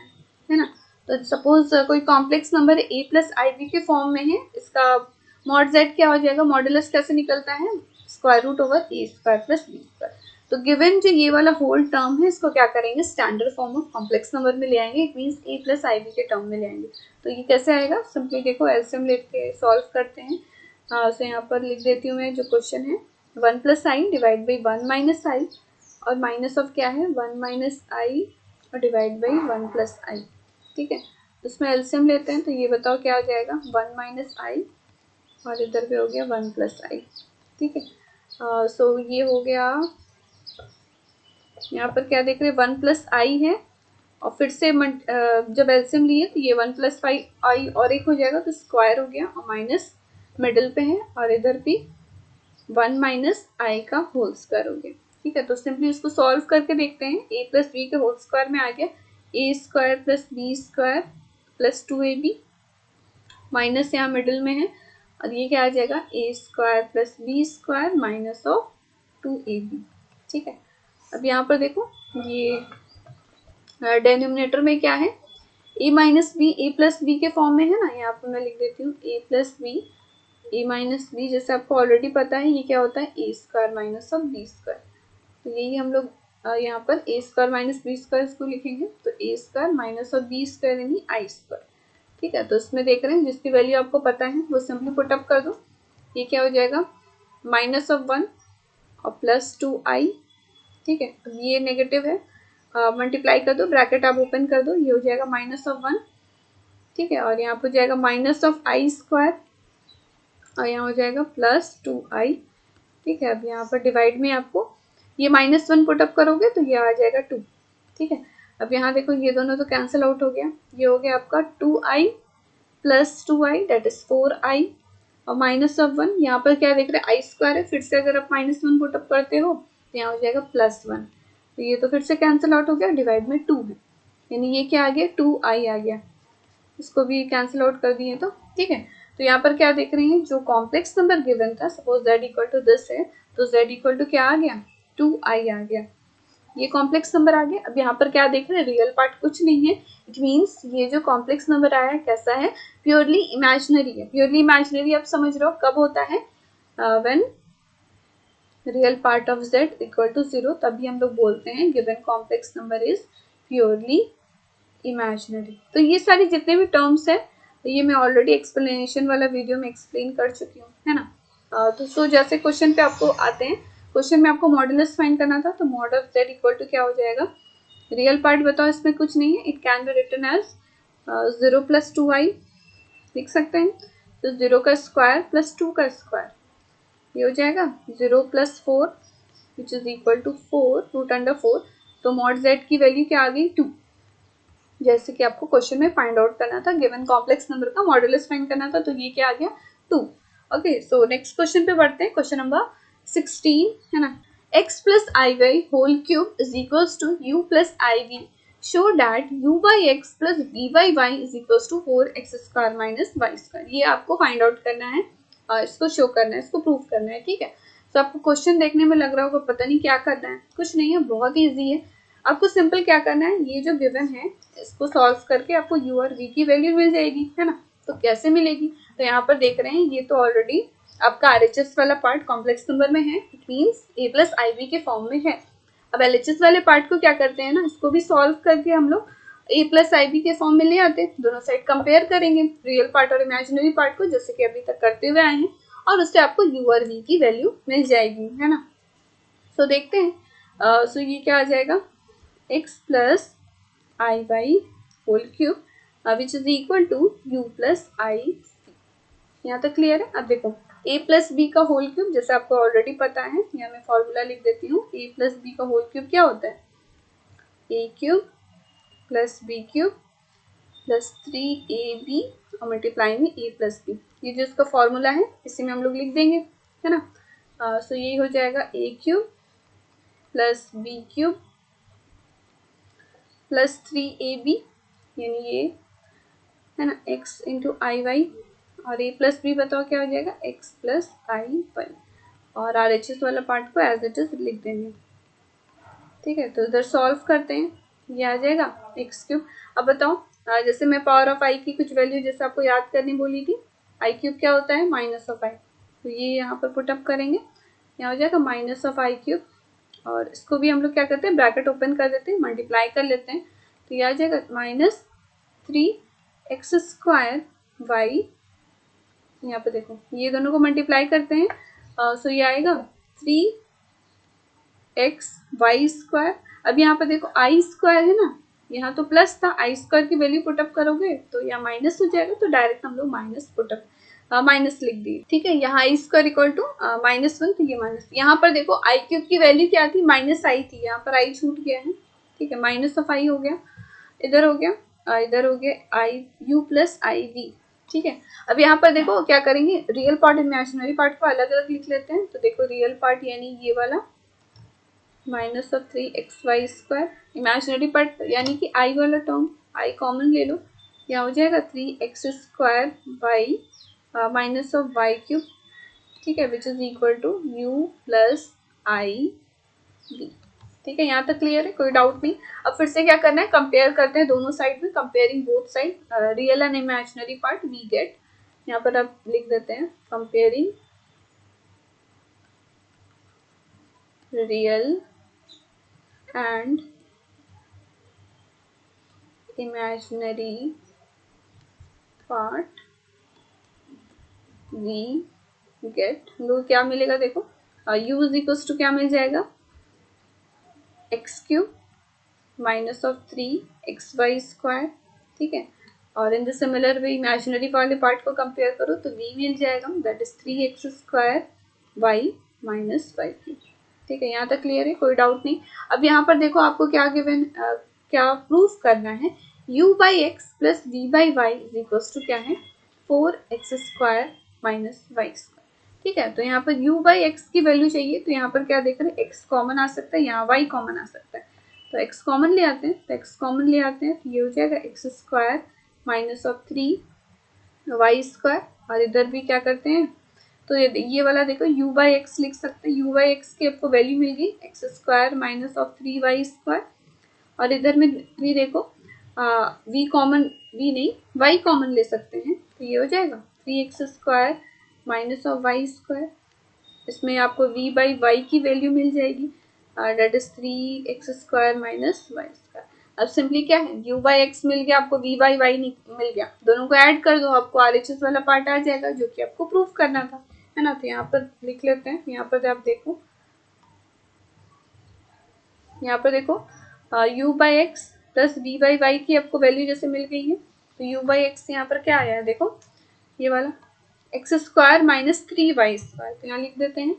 है ना, तो सपोज कोई complex number a plus ib के फॉर्म में है, इसका मॉड z क्या हो जाएगा, मॉडुलस कैसे निकलता है square root over a square plus b square. तो गिवन जो ये वाला होल टर्म है इसको क्या करेंगे standard form of complex number में ले आएंगे, it means a plus ib के टर्म में ले आएंगे। तो ये कैसे आएगा, सिंपली देखो एलसीएम लेके सॉल्व करते हैं। सो यहाँ पर लिख देती हूँ मैं जो क्वेश्चन है 1 + i डिवाइड बाई 1 - i और माइनस ऑफ क्या है 1 - i और डिवाइड बाई 1 + i। ठीक है, उसमें एलसीएम लेते हैं तो ये बताओ क्या हो जाएगा 1 - i और इधर पे हो गया 1 + i। ठीक है, सो ये हो गया, यहाँ पर क्या देख रहे हैं 1 + i है और फिर से जब एलसीएम लिए तो ये 1 + 5i और एक हो जाएगा तो स्क्वायर हो गया और माइनस मिडिल पे है और इधर भी 1 - i का होल स्क्वायर हो गया। ठीक है, तो सिंपली इसको सॉल्व करके देखते हैं, a प्लस बी के होल स्क्वायर में आ गया a square plus b square plus 2ab minus यहाँ मिडिल में है और ये क्या आ जाएगा a square plus b square minus of 2ab। ठीक है, अब यहाँ पर देखो ये डेनोमिनेटर में क्या है a minus b a plus b के फॉर्म में है ना, यहाँ पर मैं लिख देती हूँ a plus b a minus b, जैसे आपको ऑलरेडी पता है ये क्या होता है a square minus of b square, तो यही हम लोग यहाँ पर a square minus b square इसको लिखेंगे, तो a square minus of b square यानी आई स्क्वायर। ठीक है, तो इसमें देख रहे हैं जिसकी वैल्यू आपको पता है वो सिंपली पुटअप कर दो, ये क्या हो जाएगा -1 और +2i। ठीक है, अब ये नेगेटिव है, मल्टीप्लाई कर दो, ब्रैकेट आप ओपन कर दो, ये हो जाएगा -1। ठीक है, और यहाँ पर जाएगा -i स्क्वायर और यहाँ हो जाएगा +2i। ठीक है, अब यहाँ पर डिवाइड में आपको ये -1 पुटअप करोगे तो ये आ जाएगा 2, ठीक है। अब यहाँ देखो ये दोनों तो कैंसिल आउट हो गया, ये हो गया आपका 2i plus 2i that is 4i और -1 यहाँ पर क्या देख रहे हैं आई स्क्वायर है, फिर से अगर आप -1 पुटअप करते हो तो यहाँ हो जाएगा +1, तो ये तो फिर से कैंसिल आउट हो गया, डिवाइड में 2 है, यानी ये क्या आ गया 2i आ गया, इसको भी कैंसिल आउट कर दिए तो ठीक है। तो यहाँ पर क्या देख रहे हैं, जो कॉम्प्लेक्स नंबर गिवन था, suppose z equal to this है, तो z इक्वल टू क्या आ गया 2i आ गया, ये कॉम्प्लेक्स नंबर आ गया। अब यहाँ पर क्या देख रहे हैं, रियल पार्ट कुछ नहीं है, इट मीन्स ये जो कॉम्प्लेक्स नंबर आया है कैसा है, प्योरली इमेजिनरी है। प्योरली इमेजिनरी आप समझ रहे हो कब होता है, when real part of z equal to 0, तभी हम लोग बोलते हैं given complex number is purely imaginary. तो ये सारी जितने भी टर्म्स है, तो ये मैं ऑलरेडी एक्सप्लेनेशन वाला वीडियो में एक्सप्लेन कर चुकी हूँ, है ना। तो सो जैसे क्वेश्चन पे आपको आते हैं, क्वेश्चन में आपको मॉडुलस फाइंड करना था, तो mod of z equal to क्या हो जाएगा, रियल पार्ट बताओ इसमें कुछ नहीं है, it can be written as 0 + 2i लिख सकते हैं, तो 0 का स्क्वायर प्लस 2 का स्क्वायर, ये हो जाएगा 0 + 4 विच इज इक्वल टू 4 √4, तो मॉड z की वैल्यू क्या आ गई 2, जैसे कि आपको क्वेश्चन में फाइंड आउट करना था, गिवन कॉम्प्लेक्स नंबर का मॉडुलस फाइंड करना था, तो ये क्या आ गया 2। ओके, सो नेक्स्ट क्वेश्चन पे बढ़ते हैं, क्वेश्चन नंबर 16 है ना, x + iy whole cube is equals to u + iv, show that u by x + v by y is equals to 4x² - y², ये आपको फाइंड आउट करना है, इसको शो करना है, इसको प्रूव करना है, ठीक है। तो आपको क्वेश्चन देखने में लग रहा होगा पता नहीं क्या करना है, कुछ नहीं है, बहुत ईजी है। आपको सिंपल क्या करना है, ये जो गिवन है इसको सॉल्व करके आपको u और v की वैल्यू मिल जाएगी, है ना। तो कैसे मिलेगी, तो यहाँ पर देख रहे हैं ये तो ऑलरेडी आपका RHS वाला पार्ट कॉम्प्लेक्स नंबर में है, इट मीन्स a + iv के फॉर्म में है। अब LHS वाले पार्ट को क्या करते हैं ना, इसको भी सॉल्व करके हम लोग a + iv के फॉर्म में ले आते हैं, दोनों साइड कंपेयर करेंगे रियल पार्ट और इमेजिनरी पार्ट को, जैसे कि अभी तक करते हुए आए हैं, और उससे आपको u और v की वैल्यू मिल जाएगी, है ना। सो देखते हैं, सो ये क्या आ जाएगा, x + iy whole cube which is equal to u + iv, यहाँ तक क्लियर है। अब देखो a + b का होल क्यूब, जैसे आपको ऑलरेडी पता है, यहाँ मैं फॉर्मूला लिख देती हूँ, a + b का होल क्यूब क्या होता है, a³ + b³ + 3ab और मल्टीप्लाई में a + b, ये जो इसका फॉर्मूला है इसी में हम लोग लिख देंगे, है ना। सो ये हो जाएगा a³ + b³ + 3ab, यानी ये है ना x × iy, और a + b बताओ क्या हो जाएगा x + iy, और RHS वाला पार्ट को एज इट इज लिख देंगे, ठीक है। तो इधर सॉल्व करते हैं, ये आ जाएगा x³। अब बताओ, जैसे मैं पावर ऑफ i की कुछ वैल्यू जैसे आपको याद करनी बोली थी, i³ क्या होता है -i, तो ये यहाँ पर पुटअप करेंगे, यहाँ हो जाएगा -i³, और इसको भी हम लोग क्या करते हैं, ब्रैकेट ओपन कर देते हैं, मल्टीप्लाई कर लेते हैं, तो ये आ जाएगा -3x² y, यहाँ पे देखो ये दोनों को मल्टीप्लाई करते हैं, सो ये आएगा 3xy²। अब यहाँ पे देखो i² है ना, यहाँ तो प्लस था, i² की वैल्यू पुटअप करोगे तो यहाँ माइनस हो जाएगा, तो डायरेक्ट हम लोग माइनस लिख दिए, ठीक है। यहाँ i² = -1, तो ये माइनस, यहाँ पर देखो i³ की वैल्यू क्या थी, -i थी, यहाँ पर i छूट गया है, ठीक है, -i हो गया, इधर हो गया, इधर हो गया u + iv, ठीक है। अब यहाँ पर देखो क्या करेंगे, रियल पार्ट इमेजिनरी पार्ट को अलग अलग लिख लेते हैं, तो देखो रियल पार्ट यानी ये वाला -3xy², इमेजिनरी पार्ट यानी कि i वाला टर्म, i कॉमन ले लो, यहाँ हो जाएगा 3x² y³ ठीक है, which is equal to u + iv, ठीक है। यहाँ तक क्लियर है, कोई डाउट नहीं। अब फिर से क्या करना है, कंपेयर करते हैं दोनों साइड में, comparing both side, real and imaginary part we get, यहाँ पर आप लिख देते हैं comparing real and imaginary part we get, तो क्या मिलेगा देखो, u इज इक्वल टू क्या मिल जाएगा, x³ -3xy², ठीक है। और इन द सिमिलर वे इमेजिनरी वाले पार्ट को कंपेयर करो तो v मिल जाएगा, that is 3x² y - y³, ठीक है, यहाँ तक क्लियर है, कोई डाउट नहीं। अब यहाँ पर देखो आपको क्या गिवन, क्या प्रूफ करना है, u by x plus v by y is equal to क्या है 4x² माइनस वाई स्क्वायर। ठीक है, तो यहाँ पर u बाई एक्स की वैल्यू चाहिए, तो यहाँ पर क्या देख रहे हैं, x कॉमन आ सकता है, यहाँ y कॉमन आ सकता है, तो x कॉमन ले आते हैं, तो x कॉमन ले आते हैं, तो ये हो जाएगा x² माइनस ऑफ 3y², और इधर भी क्या करते हैं, तो ये वाला देखो u बाई एक्स लिख सकते हैं, u बाई एक्स की आपको वैल्यू मिल गई x² माइनस ऑफ 3y², और इधर में भी देखो v कॉमन, v नहीं y कॉमन ले सकते हैं, तो ये हो जाएगा 3x² माइनस ऑफ y², इसमें आपको v बाई वाई की वैल्यू मिल जाएगी, date is 3x² minus y²। अब सिंपली क्या है, u बाई एक्स मिल गया आपको, v बाई वाई मिल गया, दोनों को ऐड कर दो, आपको RHS वाला पार्ट आ जाएगा जो कि आपको प्रूफ करना था, है ना। तो यहाँ पर लिख लेते हैं, यहाँ पर आप देखो, यहाँ पर देखो u by x plus v by y की आपको वैल्यू जैसे मिल गई है, तो u बाई एक्स यहाँ पर क्या आया है, देखो ये वाला x² माइनस 3y², तो यहाँ लिख देते हैं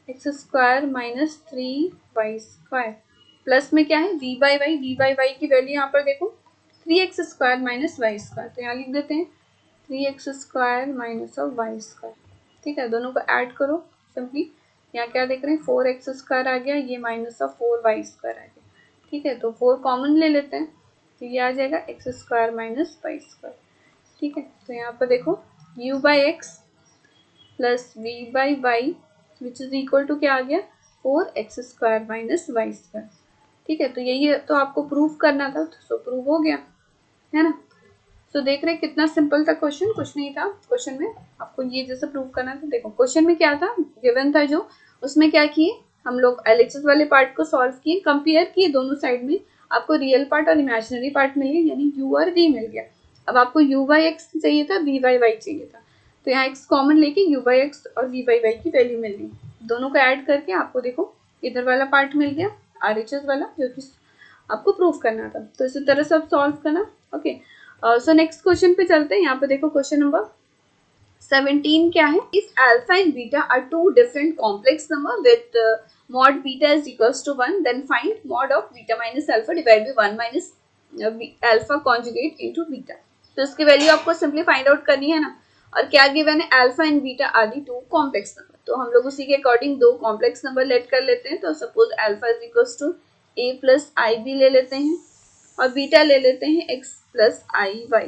x² माइनस 3y² प्लस में क्या है v बाई वाई की वैल्यू यहाँ पर देखो 3x² माइनस y², तो यहाँ लिख देते हैं 3x² माइनस ऑफ y²। ठीक है, दोनों को ऐड करो सिंपली, यहाँ क्या देख रहे हैं 4x² आ गया, ये माइनस ऑफ 4y² आ गया। ठीक है, तो 4 कॉमन ले लेते हैं, तो ये आ जाएगा x² माइनस y²। ठीक है, तो यहाँ पर देखो u by x plus v by y which is equal to क्या आ गया 4x² माइनस y²। ठीक है, तो यही तो आपको प्रूफ करना था, तो प्रूव हो गया, है ना। तो देख रहे कितना सिंपल था क्वेश्चन, कुछ नहीं था क्वेश्चन में, आपको ये जैसे प्रूव करना था। देखो क्वेश्चन में क्या था, गिवन था जो, उसमें क्या किए हम लोग LHS वाले पार्ट को सॉल्व किए, कंपेयर किए दोनों साइड में, आपको रियल पार्ट और इमेजिनरी पार्ट मिल गया, यानी u और v मिल गया। अब आपको u बाई एक्स चाहिए था, v बाई वाई चाहिए था, तो यहाँ x कॉमन लेके u बाई एक्स और v बाई वाई की वैल्यू मिल गई, दोनों को ऐड करके आपको देखो इधर वाला पार्ट मिल गया RHS वाला, जो कि आपको प्रूफ करना था। तो इसी तरह से आप सॉल्व करना। ओके, सो नेक्स्ट क्वेश्चन पे चलते हैं। यहाँ पे देखो क्वेश्चन नंबर 17 क्या है, if alpha and beta are two different complex number with mod beta is equals to 1, then find mod of beta minus alpha divide by 1 minus alpha conjugate into beta. तो इसकी value आपको simply find out करनी है ना, और क्या given है, alpha and beta are the two complex number, तो हम लोग उसी के अकॉर्डिंग दो कॉम्प्लेक्स नंबर लेट कर लेते हैं। तो suppose alpha is equals to a plus i b ले लेते हैं, और बीटा ले लेते हैं x प्लस आई वाई।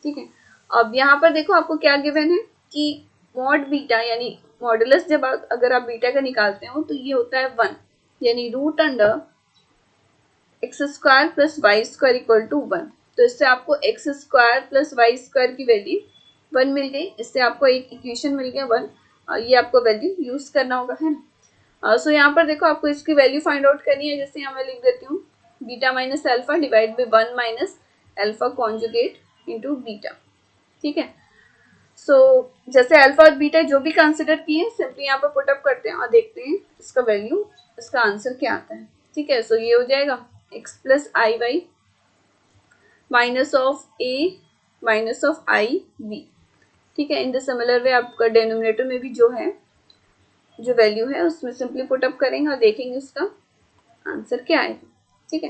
ठीक है, अब यहाँ पर देखो आपको क्या गिवन है कि मॉड बीटा यानी मॉडुलस, जब अगर आप बीटा का निकालते हो तो ये होता है 1, यानी root under x² plus y² equal to 1। तो इससे आपको x² प्लस y² की वैल्यू 1 मिल गई, इससे आपको एक इक्वेशन मिल गया 1, और ये आपको वैल्यू यूज करना होगा, है ना। सो यहाँ पर देखो आपको इसकी वैल्यू फाइंड आउट करनी है, जैसे यहाँ मैं लिख देती हूँ beta minus alpha divide by 1 minus alpha conjugate into beta. ठीक है, सो जैसे अल्फा और बीटा जो भी कंसिडर किए सिंपली यहाँ पर पुट अप करते हैं और देखते हैं इसका वैल्यू, इसका आंसर क्या आता है। ठीक है, सो ये हो जाएगा x plus i y minus of a minus of i b. ठीक है, इन द सिमिलर वे आपका डेनोमिनेटर में भी जो है, जो वैल्यू है उसमें सिंपली पुट अप करेंगे और देखेंगे उसका आंसर क्या आएगा। ठीक है,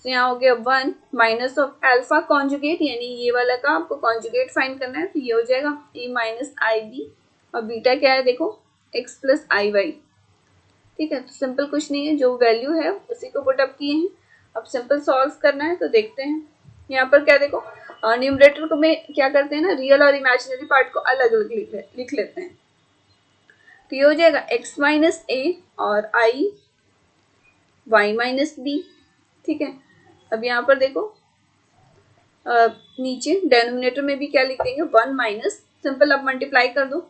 तो यहाँ हो गया 1 माइनस ऑफ अल्फा कॉन्जुगेट, यानी ये वाला का आपको कॉन्जुगेट फाइंड करना है, तो ये हो जाएगा a माइनस आई बी, और बीटा क्या है देखो x प्लस आई वाई। ठीक है, तो सिंपल कुछ नहीं है, जो वैल्यू है उसी को पुट अप किए हैं, अब सिंपल सॉल्व करना है। तो देखते हैं यहाँ पर क्या देखो, न्यूमरेटर को में क्या करते हैं ना, रियल और इमेजिनरी पार्ट को अलग अलग लिख लेते हैं, तो ये हो जाएगा x माइनस ए और आई y माइनस बी। ठीक है, अब यहाँ पर देखो नीचे डेनोमिनेटर में भी क्या लिख देंगे 1 माइनस, सिंपल अब मल्टीप्लाई कर दो,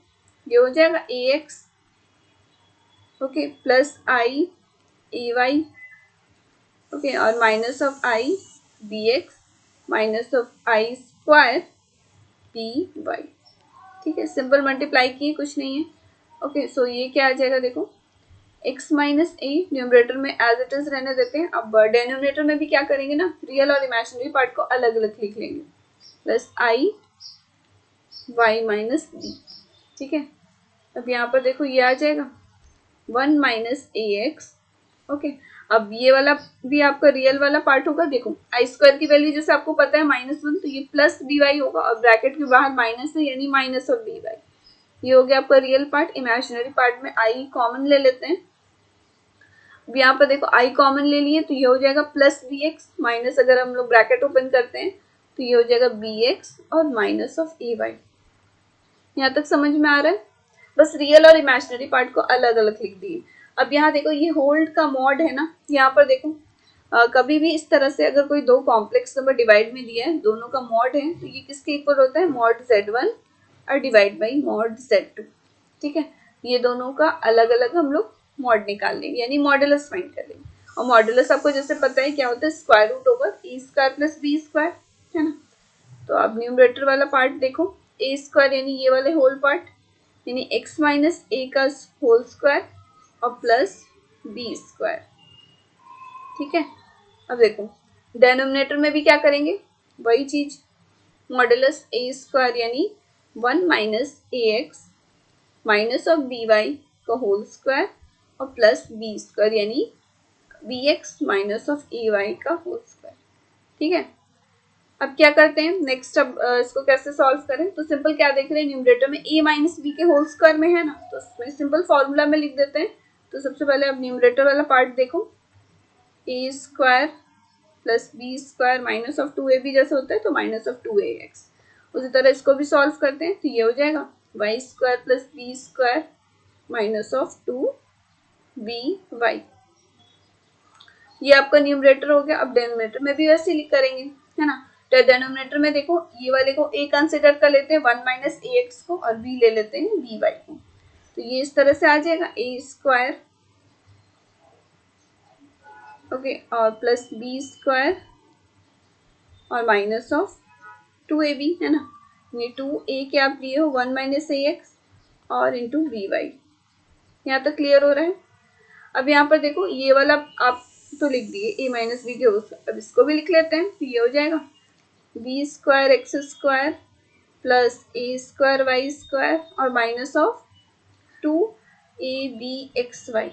ये हो जाएगा ax okay plus i a y okay, और minus of i b x minus of i square b y. ठीक है, सिंपल मल्टीप्लाई किए, कुछ नहीं है। ओके, सो ये क्या आ जाएगा देखो x माइनस ए, न्यूमरेटर में एज इट इज रहने देते हैं। अब डेनोमिनेटर में भी क्या करेंगे ना, रियल और इमेजिनरी पार्ट को अलग अलग लिख लेंगे, plus i y minus B. ठीक है, अब यहाँ पर देखो ये आ जाएगा 1 माइनस ए एक्स। ओके, अब ये वाला भी आपका रियल वाला पार्ट होगा। देखो आई स्क्वायर की वैल्यू जैसे आपको पता है -1, तो ये प्लस बी वाई होगा और ब्रैकेट के बाहर माइनस है यानी माइनस ऑफ बी वाई। ये हो गया आपका रियल पार्ट। इमेजिनरी पार्ट में आई कॉमन ले लेते हैं। अब यहाँ पर देखो आई कॉमन ले लिए तो ये हो जाएगा प्लस बी एक्स माइनस, अगर हम लोग ब्रैकेट ओपन करते हैं तो ये हो जाएगा बी एक्स और माइनस ऑफ ए वाई। यहाँ तक समझ में आ रहा है? बस रियल और इमेजिनरी पार्ट को अलग अलग लिख दिए। अब यहाँ देखो ये होल्ड का मॉड है ना, यहाँ पर देखो कभी भी इस तरह से अगर कोई दो कॉम्प्लेक्स नंबर डिवाइड में दिया है, दोनों का मॉड है, तो ये किसके इक्वल होता है? मॉड z1 और डिवाइड बाई मॉड z2। ठीक है, ये दोनों का अलग अलग हम लोग मॉड निकाल लेंगे यानी मॉडुलस फाइंड कर लेंगे। और मॉडुलस आपको जैसे पता है क्या होता है? स्क्वायर रूट ओवर ए स्क्वायर प्लस बी स्क्वायर, है ना। तो अब न्यूमरेटर वाला पार्ट देखो, ए स्क्वायर यानी ये वाले होल पार्ट यानी x माइनस ए का होल स्क्वायर और प्लस बी स्क्वायर। ठीक है, अब देखो डेनोमिनेटर में भी क्या करेंगे? वही चीज, मॉडुलस ए स्क्वायर यानी 1 minus a x minus of b y का होल स्क्वायर और प्लस बी स्क्वायर यानी b x minus of a y का होल स्क्वायर। ठीक है, अब क्या करते हैं नेक्स्ट? अब इसको कैसे सॉल्व करें? तो सिंपल क्या देख रहे हैं, न्यूमरेटर में a माइनस बी के होल स्क्वायर में है ना, तो इसमें सिंपल फॉर्मूला में लिख देते हैं। तो सबसे पहले अब न्यूमरेटर वाला पार्ट देखो, a square plus b square minus of 2ab जैसे होता है तो माइनस ऑफ 2ax। उसी तरह इसको भी सॉल्व करते हैं तो ये हो जाएगा y square plus b square minus of 2by। ये आपका न्यूमरेटर हो गया। अब डेनोमिनेटर में भी वैसे ही करेंगे, है ना। तो डेनोमिनेटर में देखो ये वाले को a कंसिडर कर लेते हैं 1 माइनस ए एक्स को और b ले लेते हैं बी वाई को। तो ये इस तरह से आ जाएगा ए स्क्वायर ओके और प्लस बी स्क्वायर और माइनस ऑफ 2ab, है ना। ये 2a के आप लिए हो 1 माइनस ए एक्स और इंटू बी वाई। यहाँ तक क्लियर हो रहा है? अब यहाँ पर देखो ये वाला आप तो लिख दिए a माइनस बी के होल स्क्वायर, अब इसको भी लिख लेते हैं तो ये हो जाएगा b square x square plus a square y square और minus of 2abxy।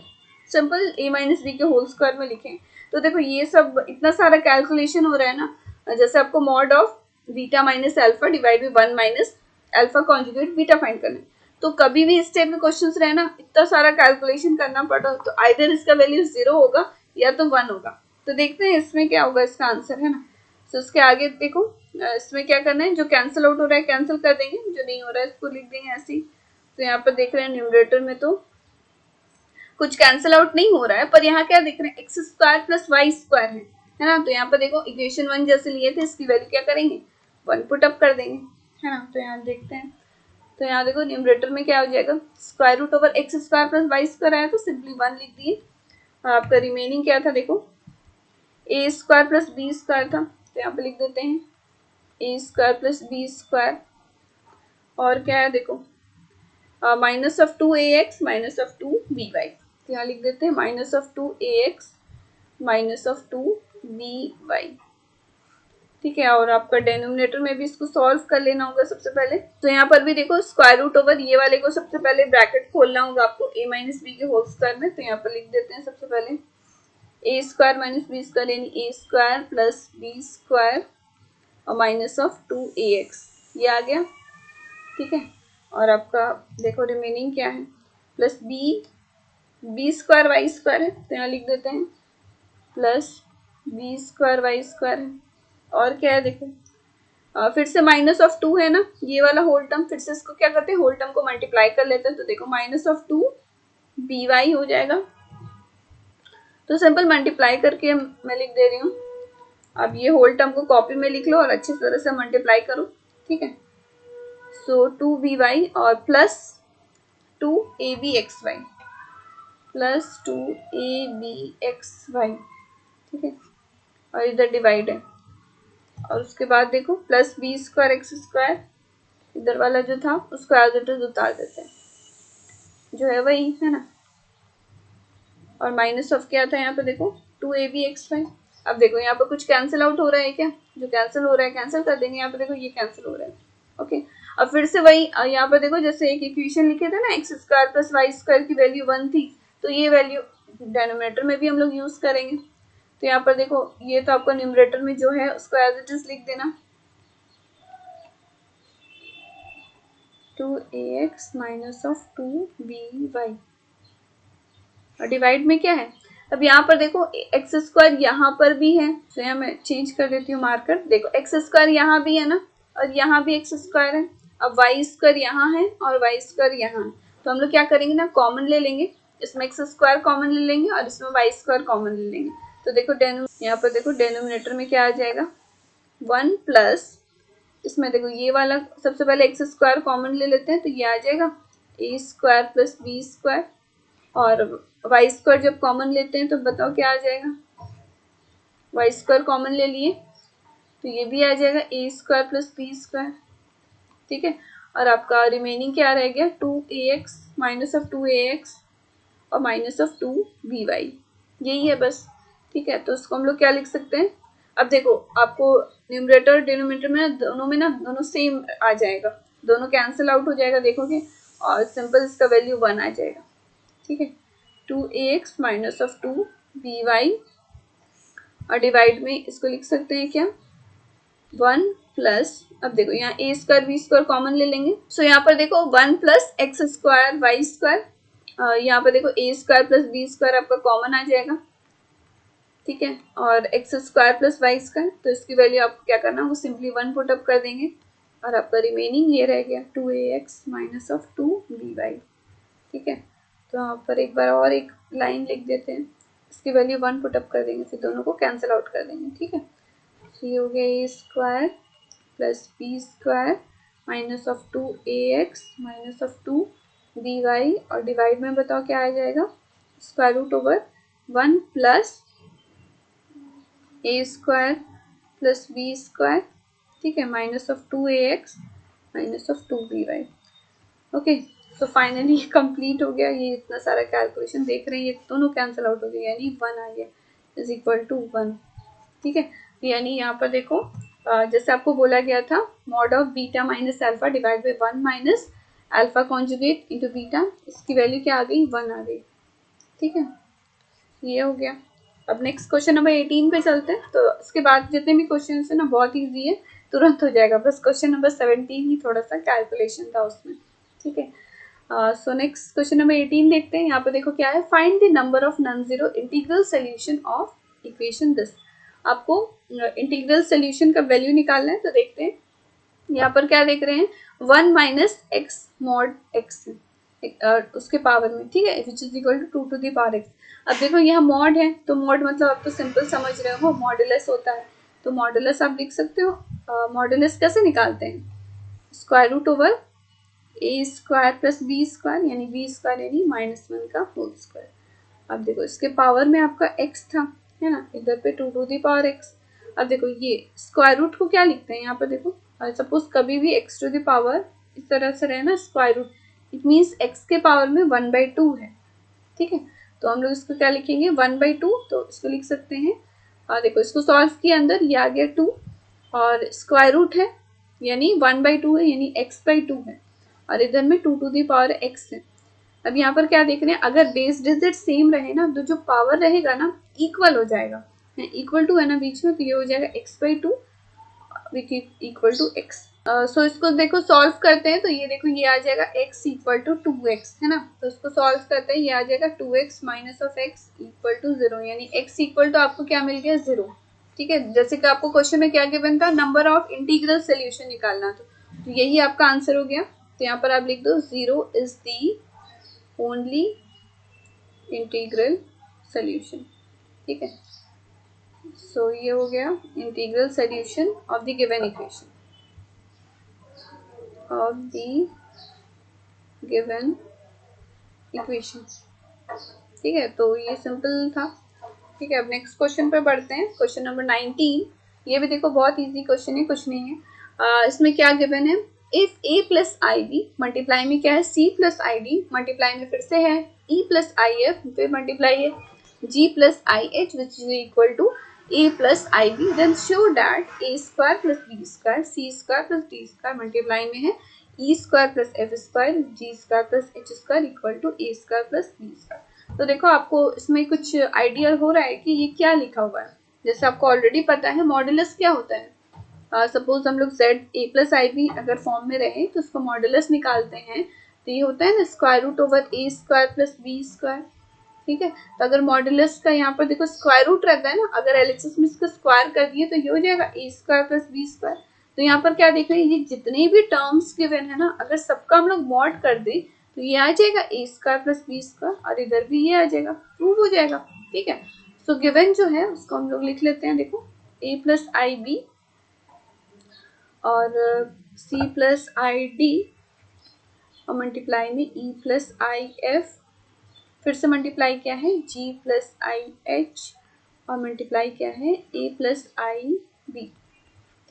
Simple a minus b के होल स्क्वायर में लिखें। तो देखो ये सब इतना सारा कैलकुलेशन हो रहा है ना, जैसे आपको mod of beta minus alpha divide by 1 minus alpha conjugate beta find करना है। तो कभी भी इस टाइप के क्वेश्चंस रहे ना, इतना सारा कैलकुलेशन करना पड़ा तो आइदर इसका वैल्यू 0 होगा या तो 1 होगा। तो देखते हैं इसमें क्या होगा इसका आंसर, है ना। तो इसके आगे देखो इसमें क्या करना है, जो कैंसिल आउट हो रहा है कैंसिल कर देंगे, जो नहीं हो रहा है इसको लिख देंगे ऐसे ही। तो यहाँ पर देख रहे हैं न्यूमरेटर में तो कुछ कैंसिल आउट नहीं हो रहा है, पर यहाँ क्या देख रहे हैं x square plus y square है ना। तो यहाँ पर देखो इक्वेशन 1 जैसे लिए थे इसकी वैल्यू क्या करेंगे 1 पुट अप कर देंगे, है ना। तो यहाँ देखते हैं, तो यहाँ देखो न्यूमरेटर में क्या हो जाएगा square root over x square plus y square आया तो सिंपली 1 लिख दिए। और आपका रिमेनिंग क्या था देखो a square plus b square था, तो यहाँ पे लिख देते हैं ए स्क्वायर प्लस बी स्क्वायर और क्या है देखो minus of 2ax minus of 2by। तो यहाँ लिख देते हैं minus of 2ax minus of 2by। ठीक है, और आपका डेनोमिनेटर में भी इसको सॉल्व कर लेना होगा सबसे पहले। तो यहाँ पर भी देखो स्क्वायर रूट ओवर ये वाले को सबसे पहले ब्रैकेट खोलना होगा आपको a माइनस बी के होल स्क्वायर में। तो यहाँ पर लिख देते हैं सबसे पहले ए स्क्वायर माइनस बी स्क्वायर यानी ए स्क्वायर प्लस बी स्क्वायर और माइनस ऑफ 2ax, ये आ गया। ठीक है, और आपका देखो रिमेनिंग क्या है plus b square y square है, तो यहाँ लिख देते हैं plus b square y square है। और क्या है देखो फिर से माइनस ऑफ 2 है ना ये वाला होल टर्म, फिर से इसको क्या करते हैं होल टर्म को मल्टीप्लाई कर लेते हैं। तो देखो माइनस ऑफ 2by हो जाएगा। तो सिंपल मल्टीप्लाई करके मैं लिख दे रही हूँ। अब ये होल टर्म को कॉपी में लिख लो और अच्छी तरह से मल्टीप्लाई करो। ठीक है, सो 2by और प्लस 2abxy प्लस 2abxy। ठीक है, और इधर डिवाइड है और उसके बाद देखो plus b square x square इधर वाला जो था उसको एज इट इज उतार देते हैं, जो है वही है ना। और माइनस ऑफ क्या था यहाँ पे देखो 2abxy। अब देखो यहाँ पर कुछ कैंसिल आउट हो रहा है क्या, जो कैंसिल हो रहा है कैंसिल कर देंगे। यहाँ पे देखो ये कैंसिल हो रहा है। ओके, अब फिर से वही यहाँ पर देखो जैसे एक इक्वेशन लिखे थे ना x square plus y square की वैल्यू 1 थी, तो ये वैल्यू डिनोमिनेटर में भी हम लोग यूज करेंगे। तो यहाँ पर देखो ये तो आपको न्यूमरेटर में जो है उसको एज इट इज लिख देना 2ax माइनस ऑफ 2by, और डिवाइड में क्या है, अब यहाँ पर देखो एक्स स्क्वायर यहाँ पर भी है, तो यहाँ मैं चेंज कर देती हूँ मार्कर। देखो एक्स स्क्वायर यहाँ भी है ना, और यहाँ भी एक्स स्क्वायर है। अब वाई स्क्वायर यहाँ है और वाई स्क्वायर यहाँ है, तो हम लोग क्या करेंगे ना, कॉमन ले लेंगे, इसमें एक्स स्क्वायर कॉमन ले लेंगे और इसमें वाई स्क्वायर कॉमन ले लेंगे। तो देखो यहाँ पर देखो डेनोमिनेटर में क्या आ जाएगा 1 प्लस, इसमें देखो ये वाला सबसे पहले एक्स स्क्वायर कॉमन ले लेते हैं, तो ये आ जाएगा a square plus b square, और वाई स्क्वायर जब कॉमन लेते हैं तो बताओ क्या आ जाएगा, वाई स्क्वायर कॉमन ले लिए तो ये भी आ जाएगा a square plus b square, ठीक है। और आपका रिमेनिंग क्या रह गया 2ax माइनस ऑफ 2ax और माइनस ऑफ 2by, यही है बस, ठीक है। तो उसको हम लोग क्या लिख सकते हैं, अब देखो आपको न्यूमरेटर डिनोमिनेटर में दोनों सेम आ जाएगा, दोनों कैंसिल आउट हो जाएगा देखोगे, और सिंपल इसका वैल्यू 1 आ जाएगा, ठीक है। 2ax माइनस ऑफ 2by, और डिवाइड में इसको लिख सकते हैं क्या 1 प्लस, अब देखो यहाँ a square b square common ले लेंगे, सो यहाँ पर देखो 1 plus x square y square, यहाँ पर देखो a square plus b square आपका कॉमन आ जाएगा, ठीक है, और x square plus y square, तो इसकी वैल्यू आपको क्या करना है वो सिंपली 1 पुट अप कर देंगे, और आपका रिमेनिंग ये रह गया 2ax माइनस ऑफ 2by, ठीक है। तो यहाँ पर एक बार और एक लाइन लिख देते हैं, इसकी वैल्यू 1 पुट अप कर देंगे, फिर दोनों को कैंसिल आउट कर देंगे, ठीक है। तो ये हो गया a square plus b square minus of 2ax minus of 2by, और डिवाइड में बताओ क्या आ जाएगा, square root over 1 plus a square plus b square, ठीक है, minus of 2ax minus of 2by। Okay, तो फाइनली ये कंप्लीट हो गया, ये इतना सारा कैलकुलेशन देख रहे हैं ये दोनों कैंसिल आउट हो गए, यानी 1 आ गया इज इक्वल टू 1, ठीक है। यानी यहाँ पर देखो जैसे आपको बोला गया था mod of beta minus alpha divide by 1 minus alpha conjugate into beta, इसकी वैल्यू क्या आ गई 1 आ गई, ठीक है, ये हो गया। अब नेक्स्ट क्वेश्चन नंबर 18 पे चलते हैं, तो इसके बाद जितने भी क्वेश्चन है ना बहुत ईजी है, तुरंत हो जाएगा, बस क्वेश्चन नंबर 17 ही थोड़ा सा कैलकुलेशन था उसमें, ठीक है। सो नेक्स्ट क्वेश्चन नंबर 18 देखते हैं, यहाँ पे देखो क्या है, find the number of non zero integral solution of equation this, आपको इंटीग्रल सोल्यूशन का वैल्यू निकालना है, तो देखते हैं यहाँ पर क्या देख रहे हैं 1 माइनस एक्स मॉड एक्स उसके पावर में, ठीक है, which is equal to 2 to the power x. अब देखो यहाँ मॉड है, तो मॉड मतलब आप तो सिंपल समझ रहे हो मॉडुलस होता है, तो मॉडुलस आप लिख सकते हो। मॉडुलस कैसे निकालते हैं, स्क्वायर रूट ओवर ए स्क्वायर प्लस बी स्क्वायर, यानी बी स्क्वायर यानी -1 का होल स्क्वायर। अब देखो इसके पावर में आपका x था, है ना, इधर पे 2 टू दी पावर x। अब देखो ये स्क्वायर रूट को क्या लिखते हैं यहाँ पर देखो, सपोज कभी भी x टू दी पावर इस तरह से रहे ना square root, it means x के पावर में 1/2 है, ठीक है। तो हम लोग इसको क्या लिखेंगे 1/2, तो इसको लिख सकते हैं, देखो इसको सॉल्व किया अंदर ये आ गया 2, और स्क्वायर रूट है यानी 1/2 है यानी x/2 है, और इधर में 2 टू दी पावर x है। अब यहाँ पर क्या देख रहे हैं, अगर बेस डिजिट सेम रहे ना तो जो पावर रहेगा ना इक्वल हो जाएगा, इक्वल टू है ना बीच में, तो ये हो जाएगा x/2 which is equal to x। So इसको देखो सॉल्व करते हैं, तो ये देखो ये आ जाएगा x इक्वल टू 2x, है ना, तो इसको सॉल्व करते हैं, ये आ जाएगा 2x minus of x equal to 0, यानी x इक्वल टू आपको क्या मिल गया 0, ठीक है। जैसे कि आपको क्वेश्चन में क्या गिवन था, नंबर ऑफ इंटीग्रल सोल्यूशन निकालना, तो यही आपका आंसर हो गया। तो यहाँ पर आप लिख दो 0 is the only integral solution, ठीक है। सो ये हो गया integral solution of the given equation, of the given equation, ठीक है। तो ये सिंपल था, ठीक है। अब नेक्स्ट क्वेश्चन पे बढ़ते हैं, क्वेश्चन नंबर 19, ये भी देखो बहुत इजी क्वेश्चन है, कुछ नहीं है। इसमें क्या गिवन है, if a plus i b, multiply में क्या है c plus i d, multiply में फिर से है e प्लस आई एफ, फिर मल्टीप्लाई है g plus i h which is equal to a plus i b, then show that a square plus b square c square plus d square, multiply में है e square plus f square g square plus h square equal to a square plus b square. तो देखो आपको इसमें कुछ idea हो रहा है कि ये क्या लिखा हुआ है। जैसे आपको ऑलरेडी पता है मॉडुलस क्या होता है। सपोज हम लोग z a plus i b अगर फॉर्म में रहे तो उसको मॉडुलस निकालते हैं, तो ये होता है ना स्क्वायर रूट ओवर ए स्क्वायर प्लस बी स्क्वायर। ठीक है, तो अगर मॉडुलस का यहाँ पर देखो स्क्वायर रूट रहता है ना, अगर एलएचएस में इसको स्क्वायर कर दिए तो ये हो जाएगा a square plus b square. तो यहाँ पर क्या देख रहे हैं, ये जितने भी टर्म्स गिवन है ना, अगर सबका हम लोग मॉड कर दे तो ये आ जाएगा a square plus b square, और इधर भी ये आ जाएगा, प्रूव हो जाएगा। ठीक है, सो गिवन जो है उसको हम लोग लिख लेते हैं। देखो ए प्लस आई बी और सी प्लस आई डी और मल्टीप्लाई में ई प्लस आई एफ, फिर से मल्टीप्लाई क्या है जी प्लस आई एच, और मल्टीप्लाई क्या है ए प्लस आई बी।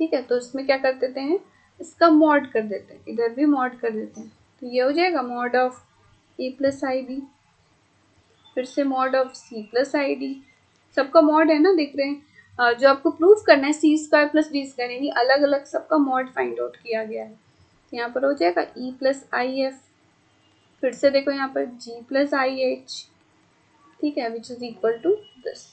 ठीक है, तो इसमें क्या कर देते हैं, इसका मॉड कर देते हैं, इधर भी मॉड कर देते हैं, तो ये हो जाएगा mod of a plus i b, फिर से mod of c plus i d. सबका मॉड है ना, देख रहे हैं। जो आपको प्रूफ करना है सी स्क्वायर प्लस डी स्क्वायर, यानी अलग अलग सबका मॉड फाइंड आउट किया गया है। तो यहाँ पर हो जाएगा ई प्लस आई एफ, फिर से देखो यहाँ पर जी प्लस आई एच। ठीक है, which is equal to this.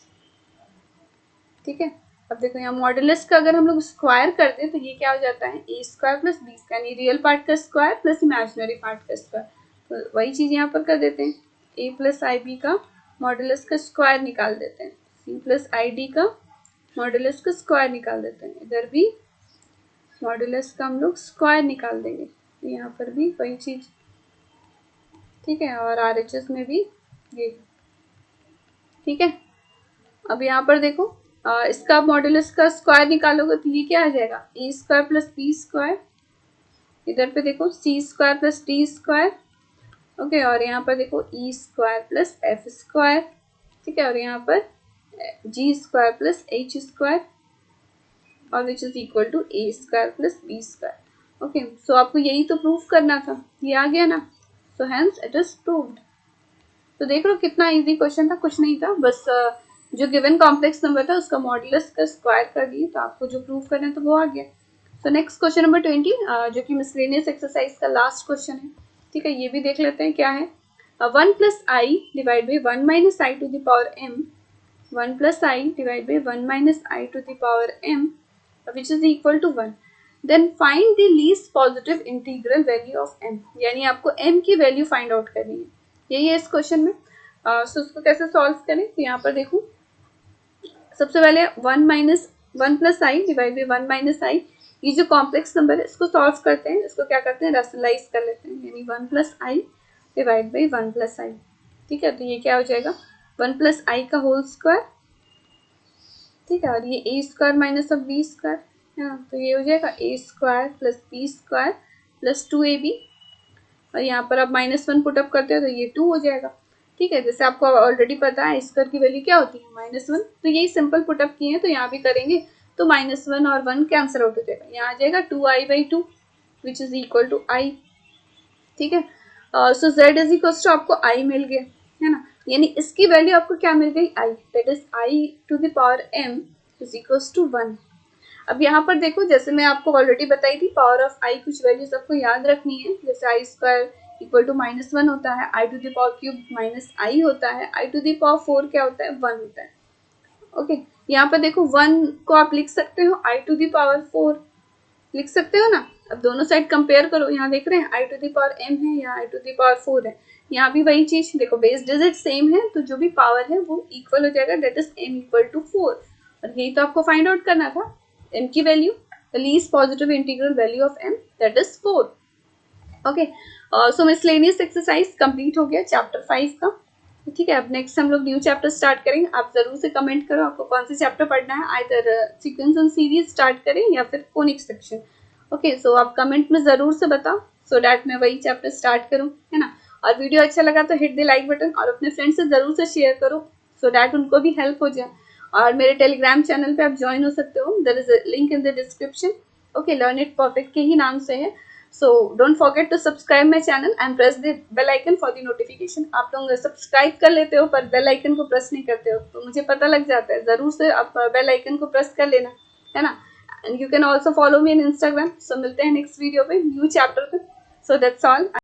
ठीक है, अब देखो यहाँ मॉडुलस का अगर हम लोग स्क्वायर कर दें तो ये क्या हो जाता है ए स्क्वायर प्लस बी स्क्वायर, यानी रियल पार्ट का स्क्वायर प्लस इमेजिनरी पार्ट का स्क्वायर। तो वही चीज यहाँ पर कर देते हैं, ए प्लस आई बी का मॉडुलस का स्क्वायर निकाल देते हैं, सी प्लस आई डी का मॉडुलस का स्क्वायर निकाल देते हैं, इधर भी मॉडुलस का हम लोग स्क्वायर निकाल देंगे, तो यहाँ पर भी वही चीज। ठीक है, और आरएचएस में भी ये। ठीक है, अब यहाँ पर देखो इसका मॉडुलस का स्क्वायर निकालोगे तो ये क्या आ जाएगा a square plus b square, इधर पे देखो c square plus d square. Okay, और यहाँ पर देखो e square plus f square. ठीक है, और यहाँ पर g square plus h square, और which is equal to a square plus b square. Okay, so आपको यही तो प्रूफ करना था, ये आ गया ना, so hence it is proved. तो देख लो कितना इजी क्वेश्चन था, कुछ नहीं था, बस जो गिवन कॉम्प्लेक्स नंबर था उसका मॉडुलस का स्क्वायर कर दिए, तो आपको जो प्रूव करना है तो वो आ गया। सो नेक्स्ट क्वेश्चन नंबर 20 जो कि मिसलेनियस एक्सरसाइज का लास्ट क्वेश्चन है। ठीक है, ये भी देख लेते हैं क्या है। 1 plus i divide by 1 minus i to the power m, 1 plus i divide by 1 minus i to the power m which is equal to 1, then find the least positive integral value of m, यानी आपको m की value find out करनी है, यही है इस question में। सो उसको कैसे सॉल्व करें, तो यहाँ पर देखो सबसे पहले 1 plus i divide by 1 minus i, ये जो कॉम्प्लेक्स नंबर है इसको सॉल्व करते हैं, इसको क्या करते हैं रैशनलाइज कर लेते हैं, यानी 1 plus i divide by 1 plus i. ठीक है, तो ये क्या हो जाएगा 1 प्लस आई का होल स्क्वायर। ठीक है, और ये a square minus of b square, तो ये हो जाएगा a square plus b square plus 2ab, और यहाँ पर आप -1 पुटअप करते हो तो ये 2 हो जाएगा। ठीक है, जैसे आपको ऑलरेडी पता है स्क्वायर की वैल्यू क्या होती है -1, तो यही सिंपल पुटअप किए हैं, तो यहाँ भी करेंगे तो -1 और 1 कैंसिल आउट हो जाएगा, यहाँ आ जाएगा 2i/2 which is equal to i। ठीक है, so z is equal to आपको i मिल गया है ना, यानी इसकी वैल्यू आपको क्या मिल गई i, that is i to the power m is equal to 1। अब यहाँ पर देखो जैसे मैं आपको ऑलरेडी बताई थी पावर ऑफ i, कुछ वैल्यूज आपको याद रखनी है, जैसे आई स्क्वायर इक्वल टू -1 होता है, i to the power cube minus i होता है, आई टू द पावर 4 क्या होता है 1 होता है। ओके, यहाँ पर देखो 1 को आप लिख सकते हो आई टू द पावर 4 लिख सकते हो ना। अब दोनों साइड कंपेयर करो, यहाँ देख रहे हैं आई टू द पावर m है, यहाँ आई टू द पावर 4 है, यहाँ भी वही चीज देखो बेस डिजिट सेम है तो जो भी पावर है वो इक्वल हो जाएगा, that is m equal to 4, और यही तो आपको फाइंड आउट करना था m की value, the least positive integral value of m that is 4। Okay, so miscellaneous exercise complete हो गया चैप्टर 5 का। ठीक है, अब नेक्स्ट हम लोग न्यू चैप्टर स्टार्ट करेंगे, आप जरूर से कमेंट करो आपको कौन से चैप्टर पढ़ना है, either sequence and series start करें या फिर फोनिक सेक्शन। ओके, सो आप कमेंट में जरूर से बताओ सो डैट मैं वही चैप्टर स्टार्ट करूँ, है ना। और वीडियो अच्छा लगा तो हिट द लाइक बटन और अपने फ्रेंड से जरूर से शेयर करो सो डैट उनको भी हेल्प हो जाए, और मेरे टेलीग्राम चैनल पे आप ज्वाइन हो सकते हो, there is a link in the description. Okay, learn it perfect के ही नाम से है, so don't forget to subscribe my channel and press the bell icon for the notification। आप लोग सब्सक्राइब कर लेते हो पर बेल आइकन को प्रेस नहीं करते हो, तो मुझे पता लग जाता है, जरूर से आप बेल आइकन को प्रेस कर लेना, है ना। And you can also follow me in Instagram. So मिलते हैं नेक्स्ट वीडियो पे न्यू चैप्टर पे, सो दैट्स ऑल।